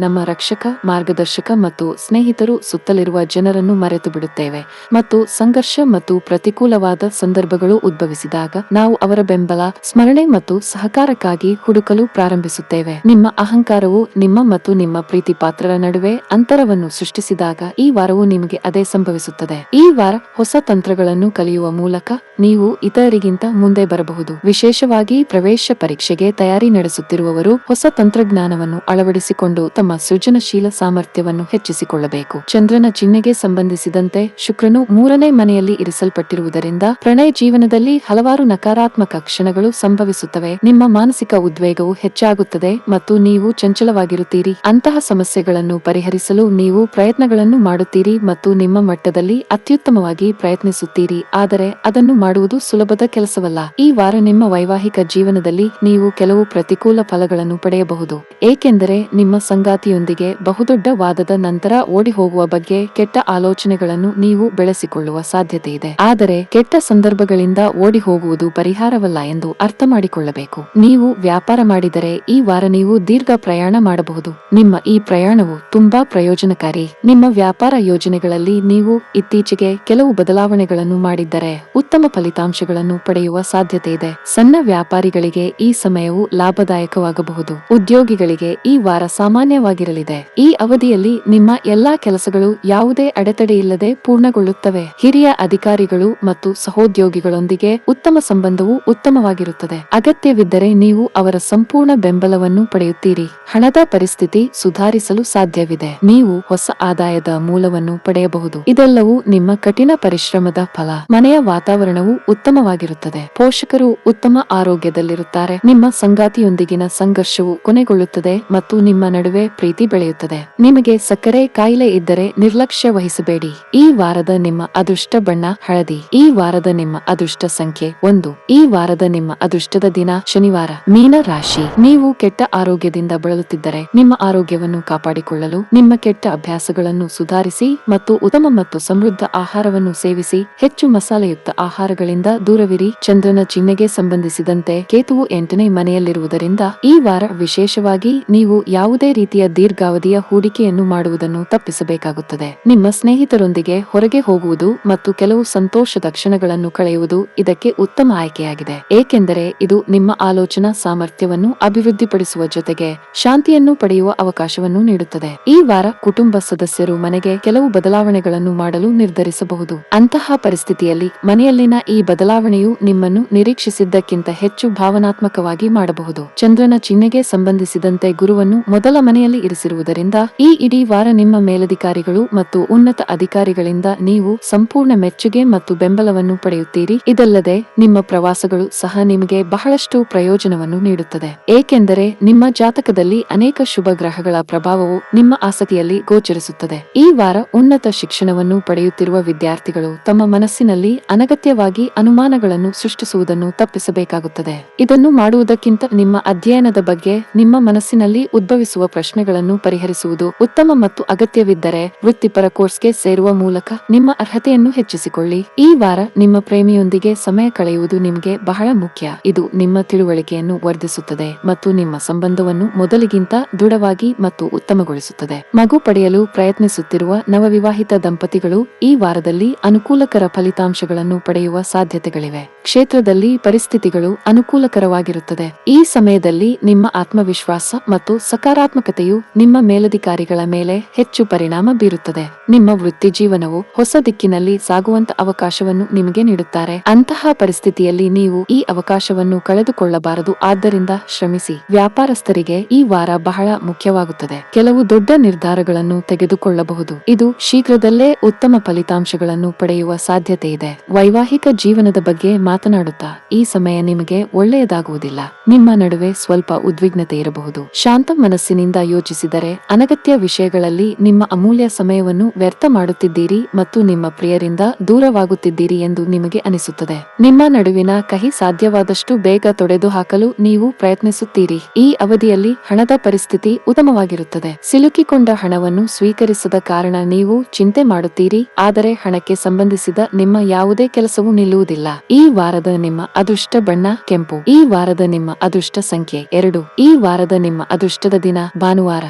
ನಮ್ಮ ರಕ್ಷಕ, ಮಾರ್ಗದರ್ಶಕ ಮತ್ತು ಸ್ನೇಹಿತರು ಸುತ್ತಲಿರುವ ಜನರನ್ನು ಮರೆತು ಬಿಡುತ್ತೇವೆ ಮತ್ತು ಸಂಘರ್ಷ ಮತ್ತು ಪ್ರತಿಕೂಲವಾದ ಸಂದರ್ಭಗಳು ಉದ್ಭವಿಸಿದಾಗ ನಾವು ಅವರ ಬೆಂಬಲ, ಸ್ಮರಣೆ ಮತ್ತು ಸಹಕಾರಕ್ಕಾಗಿ ಹುಡುಕಲು ಪ್ರಾರಂಭಿಸುತ್ತೇವೆ. ನಿಮ್ಮ ಅಹಂಕಾರವು ನಿಮ್ಮ ಮತ್ತು ನಿಮ್ಮ ಪ್ರೀತಿ ಪಾತ್ರರ ನಡುವೆ ಅಂತರವನ್ನು ಸೃಷ್ಟಿಸಿದಾಗ ಈ ವಾರವು ನಿಮಗೆ ಅದೇ ಸಂಭವಿಸುತ್ತದೆ. ಈ ವಾರ ಹೊಸ ತಂತ್ರಗಳನ್ನು ಕಲಿಯುವ ಮೂಲಕ ನೀವು ಇತರರಿಗಿಂತ ಮುಂದೆ ಬರಬಹುದು. ವಿಶೇಷವಾಗಿ ಪ್ರವೇಶ ಪರೀಕ್ಷೆಗೆ ತಯಾರಿ ನಡೆಸುತ್ತಿರುವವರು ಹೊಸ ತಂತ್ರಜ್ಞಾನವನ್ನು ಅಳವಡಿಸಿಕೊಂಡು ತಮ್ಮ ಸೃಜನಶೀಲ ಸಾಮರ್ಥ್ಯವನ್ನು ಹೆಚ್ಚಿಸಿಕೊಳ್ಳಬೇಕು. ಚಂದ್ರನ ಚಿಹ್ನೆಗೆ ಸಂಬಂಧಿಸಿದಂತೆ ಶುಕ್ರನು 3ನೇ ಮನೆಯಲ್ಲಿ ಇರಿಸಲ್ಪಟ್ಟಿರುವುದರಿಂದ ಪ್ರಣಯ ಜೀವನದಲ್ಲಿ ಹಲವಾರು ನಕಾರಾತ್ಮಕ ಕ್ಷಣಗಳು ಸಂಭವಿಸುತ್ತವೆ. ಕಾಣಿಸುತ್ತವೆ, ನಿಮ್ಮ ಮಾನಸಿಕ ಉದ್ವೇಗವು ಹೆಚ್ಚಾಗುತ್ತದೆ ಮತ್ತು ನೀವು ಚಂಚಲವಾಗಿರುತ್ತೀರಿ. ಅಂತಹ ಸಮಸ್ಯೆಗಳನ್ನು ಪರಿಹರಿಸಲು ನೀವು ಪ್ರಯತ್ನಗಳನ್ನು ಮಾಡುತ್ತೀರಿ ಮತ್ತು ನಿಮ್ಮ ಮಟ್ಟದಲ್ಲಿ ಅತ್ಯುತ್ತಮವಾಗಿ ಪ್ರಯತ್ನಿಸುತ್ತೀರಿ, ಆದರೆ ಅದನ್ನು ಮಾಡುವುದು ಸುಲಭದ ಕೆಲಸವಲ್ಲ. ಈ ವಾರ ನಿಮ್ಮ ವೈವಾಹಿಕ ಜೀವನದಲ್ಲಿ ನೀವು ಕೆಲವು ಪ್ರತಿಕೂಲ ಫಲಗಳನ್ನು ಪಡೆಯಬಹುದು, ಏಕೆಂದರೆ ನಿಮ್ಮ ಸಂಗಾತಿಯೊಂದಿಗೆ ಬಹುದೊಡ್ಡ ವಾದದ ನಂತರ ಓಡಿಹೋಗುವ ಬಗ್ಗೆ ಕೆಟ್ಟ ಆಲೋಚನೆಗಳನ್ನು ನೀವು ಬೆಳೆಸಿಕೊಳ್ಳುವ ಸಾಧ್ಯತೆ ಇದೆ. ಆದರೆ ಕೆಟ್ಟ ಸಂದರ್ಭಗಳಿಂದ ಓಡಿಹೋಗುವುದು ಪರಿಹಾರವಲ್ಲ ಎಂದು ಅರ್ಥ ಮಾಡಿಕೊಳ್ಳಬೇಕು. ನೀವು ವ್ಯಾಪಾರ ಮಾಡಿದರೆ ಈ ವಾರ ನೀವು ದೀರ್ಘ ಪ್ರಯಾಣ ಮಾಡಬಹುದು. ನಿಮ್ಮ ಈ ಪ್ರಯಾಣವು ತುಂಬಾ ಪ್ರಯೋಜನಕಾರಿ. ನಿಮ್ಮ ವ್ಯಾಪಾರ ಯೋಜನೆಗಳಲ್ಲಿ ನೀವು ಇತ್ತೀಚೆಗೆ ಕೆಲವು ಬದಲಾವಣೆಗಳನ್ನು ಮಾಡಿದ್ದರೆ ಉತ್ತಮ ಫಲಿತಾಂಶಗಳನ್ನು ಪಡೆಯುವ ಸಾಧ್ಯತೆ ಇದೆ. ಸಣ್ಣ ವ್ಯಾಪಾರಿಗಳಿಗೆ ಈ ಸಮಯವು ಲಾಭದಾಯಕವಾಗಬಹುದು. ಉದ್ಯೋಗಿಗಳಿಗೆ ಈ ವಾರ ಸಾಮಾನ್ಯವಾಗಿರಲಿದೆ. ಈ ಅವಧಿಯಲ್ಲಿ ನಿಮ್ಮ ಎಲ್ಲಾ ಕೆಲಸಗಳು ಯಾವುದೇ ಅಡೆತಡೆಯಿಲ್ಲದೆ ಪೂರ್ಣಗೊಳ್ಳುತ್ತವೆ. ಹಿರಿಯ ಅಧಿಕಾರಿಗಳು ಮತ್ತು ಸಹೋದ್ಯೋಗಿಗಳೊಂದಿಗೆ ಉತ್ತಮ ಸಂಬಂಧವು ಉತ್ತಮವಾಗಿರುತ್ತದೆ. ಅಗತ್ಯವಿದ್ದರೆ ನೀವು ಅವರ ಸಂಪೂರ್ಣ ಬೆಂಬಲವನ್ನು ಪಡೆಯುತ್ತೀರಿ. ಹಣದ ಪರಿಸ್ಥಿತಿ ಸುಧಾರಿಸಲು ಸಾಧ್ಯವಿದೆ. ನೀವು ಹೊಸ ಆದಾಯದ ಮೂಲವನ್ನು ಪಡೆಯಬಹುದು. ಇದೆಲ್ಲವೂ ನಿಮ್ಮ ಕಠಿಣ ಪರಿಶ್ರಮದ ಫಲ. ಮನೆಯ ವಾತಾವರಣವು ಉತ್ತಮವಾಗಿರುತ್ತದೆ. ಪೋಷಕರು ಉತ್ತಮ ಆರೋಗ್ಯದಲ್ಲಿರುತ್ತಾರೆ. ನಿಮ್ಮ ಸಂಗಾತಿಯೊಂದಿಗಿನ ಸಂಘರ್ಷವು ಕೊನೆಗೊಳ್ಳುತ್ತದೆ ಮತ್ತು ನಿಮ್ಮ ನಡುವೆ ಪ್ರೀತಿ ಬೆಳೆಯುತ್ತದೆ. ನಿಮಗೆ ಸಕ್ಕರೆ ಕಾಯಿಲೆ ಇದ್ದರೆ ನಿರ್ಲಕ್ಷ್ಯ ವಹಿಸಬೇಡಿ. ಈ ವಾರದ ನಿಮ್ಮ ಅದೃಷ್ಟ ಬಣ್ಣ ಹಳದಿ. ಈ ವಾರದ ನಿಮ್ಮ ಅದೃಷ್ಟ ಸಂಖ್ಯೆ 1. ಈ ವಾರದ ನಿಮ್ಮ ಅದೃಷ್ಟದ ದಿನ ಶನಿವಾರ. ಮೀನ ರಾಶಿ. ನೀವು ಕೆಟ್ಟ ಆರೋಗ್ಯದಿಂದ ಬಳಲುತ್ತಿದ್ದರೆ ನಿಮ್ಮ ಆರೋಗ್ಯವನ್ನು ಕಾಪಾಡಿಕೊಳ್ಳಲು ನಿಮ್ಮ ಕೆಟ್ಟ ಅಭ್ಯಾಸಗಳನ್ನು ಸುಧಾರಿಸಿ ಮತ್ತು ಉತ್ತಮ ಮತ್ತು ಸಮೃದ್ಧ ಆಹಾರವನ್ನು ಸೇವಿಸಿ. ಹೆಚ್ಚು ಮಸಾಲೆಯುಕ್ತ ಆಹಾರಗಳಿಂದ ದೂರವಿರಿ. ಚಂದ್ರನ ಚಿಹ್ನೆಗೆ ಸಂಬಂಧಿಸಿದಂತೆ ಕೇತುವು 8ನೇ ಮನೆಯಲ್ಲಿರುವುದರಿಂದ ಈ ವಾರ ವಿಶೇಷವಾಗಿ ನೀವು ಯಾವುದೇ ರೀತಿಯ ದೀರ್ಘಾವಧಿಯ ಹೂಡಿಕೆಯನ್ನು ಮಾಡುವುದನ್ನು ತಪ್ಪಿಸಬೇಕಾಗುತ್ತದೆ. ನಿಮ್ಮ ಸ್ನೇಹಿತರೊಂದಿಗೆ ಹೊರಗೆ ಹೋಗುವುದು ಮತ್ತು ಕೆಲವು ಸಂತೋಷದ ಕ್ಷಣಗಳನ್ನು ಕಳೆಯುವುದು ಇದಕ್ಕೆ ಉತ್ತಮ ಆಯ್ಕೆಯಾಗಿದೆ, ಏಕೆಂದರೆ ಇದು ನಿಮ್ಮ ಆಲೋಚನಾ ಸಾಮರ್ಥ್ಯವನ್ನು ಅಭಿವೃದ್ಧಿಪಡಿಸುವ ಜೊತೆಗೆ ಶಾಂತಿಯನ್ನು ಪಡೆಯುವ ಅವಕಾಶವನ್ನು ನೀಡುತ್ತದೆ. ಈ ವಾರ ಕುಟುಂಬ ಸದಸ್ಯರು ಮನೆಗೆ ಕೆಲವು ಬದಲಾವಣೆಗಳನ್ನು ಮಾಡಲು ನಿರ್ಧರಿಸಬಹುದು. ಅಂತಹ ಪರಿಸ್ಥಿತಿಯಲ್ಲಿ ಮನೆಯಲ್ಲಿನ ಈ ಬದಲಾವಣೆಯು ನಿಮ್ಮನ್ನು ನಿರೀಕ್ಷಿಸಿದ್ದಕ್ಕಿಂತ ಹೆಚ್ಚು ಭಾವನಾತ್ಮಕವಾಗಿ ಮಾಡಬಹುದು. ಚಂದ್ರನ ಚಿಹ್ನೆಗೆ ಸಂಬಂಧಿಸಿದಂತೆ ಗುರುವನ್ನು ಮೊದಲ ಮನೆಯಲ್ಲಿ ಇರಿಸಿರುವುದರಿಂದ ಈ ಇಡೀ ವಾರ ನಿಮ್ಮ ಮೇಲಧಿಕಾರಿಗಳು ಮತ್ತು ಉನ್ನತ ಅಧಿಕಾರಿಗಳಿಂದ ನೀವು ಸಂಪೂರ್ಣ ಮೆಚ್ಚುಗೆ ಮತ್ತು ಬೆಂಬಲವನ್ನು ಪಡೆಯುತ್ತೀರಿ. ಇದಲ್ಲದೆ ನಿಮ್ಮ ಪ್ರವಾಸಗಳು ಸಹ ನಿಮಗೆ ಬಹಳಷ್ಟು ಪ್ರಯೋಜನವನ್ನು ನೀಡುತ್ತದೆ, ಏಕೆಂದರೆ ನಿಮ್ಮ ಜಾತಕದಲ್ಲಿ ಅನೇಕ ಶುಭ ಗ್ರಹಗಳ ಪ್ರಭಾವವು ನಿಮ್ಮ ಆಸಕ್ತಿಯಲ್ಲಿ ಗೋಚರಿಸುತ್ತದೆ. ಈ ವಾರ ಉನ್ನತ ಶಿಕ್ಷಣವನ್ನು ಪಡೆಯುತ್ತಿರುವ ವಿದ್ಯಾರ್ಥಿಗಳು ತಮ್ಮ ಮನಸ್ಸಿನಲ್ಲಿ ಅನಗತ್ಯವಾಗಿ ಅನುಮಾನಗಳನ್ನು ಸೃಷ್ಟಿಸುವುದನ್ನು ತಪ್ಪಿಸಬೇಕಾಗುತ್ತದೆ. ಇದನ್ನು ಮಾಡುವುದಕ್ಕಿಂತ ನಿಮ್ಮ ಅಧ್ಯಯನದ ಬಗ್ಗೆ ನಿಮ್ಮ ಮನಸ್ಸಿನಲ್ಲಿ ಉದ್ಭವಿಸುವ ಪ್ರಶ್ನೆಗಳನ್ನು ಪರಿಹರಿಸುವುದು ಉತ್ತಮ ಮತ್ತು ಅಗತ್ಯವಿದ್ದರೆ ವೃತ್ತಿಪರ ಕೋರ್ಸ್ಗೆ ಸೇರುವ ಮೂಲಕ ನಿಮ್ಮ ಅರ್ಹತೆಯನ್ನು ಹೆಚ್ಚಿಸಿಕೊಳ್ಳಿ. ಈ ವಾರ ನಿಮ್ಮ ಪ್ರೇಮಿಯೊಂದಿಗೆ ಸಮಯ ಕಳೆಯುವುದು ನಿಮಗೆ ಬಹಳ ಮುಖ್ಯ. ಇದು ನಿಮ್ಮ ತಿಳುವಳಿಕೆಯನ್ನು ವರ್ಧಿಸುತ್ತದೆ ಮತ್ತು ನಿಮ್ಮ ಸಂಬಂಧವನ್ನು ಮೊದಲಿಗಿಂತ ದೃಢವಾಗಿ ಮತ್ತು ಉತ್ತಮಗೊಳಿಸುತ್ತದೆ. ಮಗು ಪಡೆಯಲು ಪ್ರಯತ್ನಿಸುತ್ತಿರುವ ನವವಿವಾಹಿತ ದಂಪತಿಗಳು ಈ ವಾರದಲ್ಲಿ ಅನುಕೂಲಕರ ಫಲಿತಾಂಶಗಳನ್ನು ಪಡೆಯುವ ಸಾಧ್ಯತೆಗಳಿವೆ. ಕ್ಷೇತ್ರದಲ್ಲಿ ಪರಿಸ್ಥಿತಿಗಳು ಅನುಕೂಲಕರವಾಗಿರುತ್ತದೆ. ಈ ಸಮಯದಲ್ಲಿ ನಿಮ್ಮ ಆತ್ಮವಿಶ್ವಾಸ ಮತ್ತು ಸಕಾರಾತ್ಮಕತೆಯು ನಿಮ್ಮ ಮೇಲಧಿಕಾರಿಗಳ ಮೇಲೆ ಹೆಚ್ಚು ಪರಿಣಾಮ ಬೀರುತ್ತದೆ. ನಿಮ್ಮ ವೃತ್ತಿ ಜೀವನವು ಹೊಸ ದಿಕ್ಕಿನಲ್ಲಿ ಸಾಗುವಂತ ಅವಕಾಶವನ್ನು ನಿಮಗೆ ನೀಡುತ್ತಾರೆ. ಅಂತಹ ಪರಿಸ್ಥಿತಿಯಲ್ಲಿ ನೀವು ಈ ಅವಕಾಶವನ್ನು ಕಳೆದುಕೊಳ್ಳಬಾರದು, ಆದ್ದರಿಂದ ಶ್ರಮಿಸಿ. ವ್ಯಾಪಾರಸ್ಥರಿಗೆ ಈ ವಾರ ಬಹಳ ಮುಖ್ಯವಾಗುತ್ತದೆ. ಕೆಲವು ದೊಡ್ಡ ನಿರ್ಧಾರಗಳನ್ನು ತೆಗೆದುಕೊಳ್ಳಬಹುದು. ಇದು ಶೀಘ್ರದಲ್ಲೇ ಉತ್ತಮ ಫಲಿತಾಂಶಗಳನ್ನು ಪಡೆಯುವ ಸಾಧ್ಯತೆ ಇದೆ. ವೈವಾಹಿಕ ಜೀವನದ ಬಗ್ಗೆ ಮಾತನಾಡುತ್ತಾ ಈ ಸಮಯ ನಿಮಗೆ ಒಳ್ಳೆಯದಾಗುವುದಿಲ್ಲ. ನಿಮ್ಮ ನಡುವೆ ಸ್ವಲ್ಪ ಉದ್ವಿಗ್ನತೆ ಇರಬಹುದು. ಶಾಂತ ಮನಸ್ಸಿನಿಂದ ಯೋಚಿಸಿದರೆ ಅನಗತ್ಯ ವಿಷಯಗಳಲ್ಲಿ ನಿಮ್ಮ ಅಮೂಲ್ಯ ಸಮಯವನ್ನು ವ್ಯರ್ಥ ಮಾಡುತ್ತಿದ್ದೀರಿ ಮತ್ತು ನಿಮ್ಮ ಪ್ರಿಯರಿಂದ ದೂರವಾಗುತ್ತಿದ್ದೀರಿ ಎಂದು ನಿಮಗೆ ಅನಿಸುತ್ತದೆ. ನಿಮ್ಮ ನಡುವಿನ ಕಹಿ ಸಾಧ್ಯವಾದಷ್ಟು ಬೇಗ ತೊಡೆದುಹಾಕಲು ನೀವು ಪ್ರಯತ್ನಿಸುತ್ತೀರಿ. ಈ ಅವಧಿಯಲ್ಲಿ ಹಣದ ಪರಿಸ್ಥಿತಿ ಉತ್ತಮವಾಗಿರುತ್ತದೆ. ಸಿಲುಕಿಕೊಂಡ ಹಣವನ್ನು ಸ್ವೀಕರಿಸದ ಕಾರಣ ನೀವು ಚಿಂತೆ ಮಾಡುತ್ತೀರಿ, ಆದರೆ ಹಣಕ್ಕೆ ಸಂಬಂಧಿಸಿದ ನಿಮ್ಮ ಯಾವುದೇ ಕೆಲಸವೂ ನಿಲ್ಲುವುದಿಲ್ಲ. ಈ ವಾರದ ನಿಮ್ಮ ಅದೃಷ್ಟ ಬಣ್ಣ ಕೆಂಪು. ಈ ವಾರದ ನಿಮ್ಮ ಅದೃಷ್ಟ ಸಂಖ್ಯೆ 2. ಈ ವಾರದ ನಿಮ್ಮ ಅದೃಷ್ಟದ ದಿನ ಭಾನುವಾರ.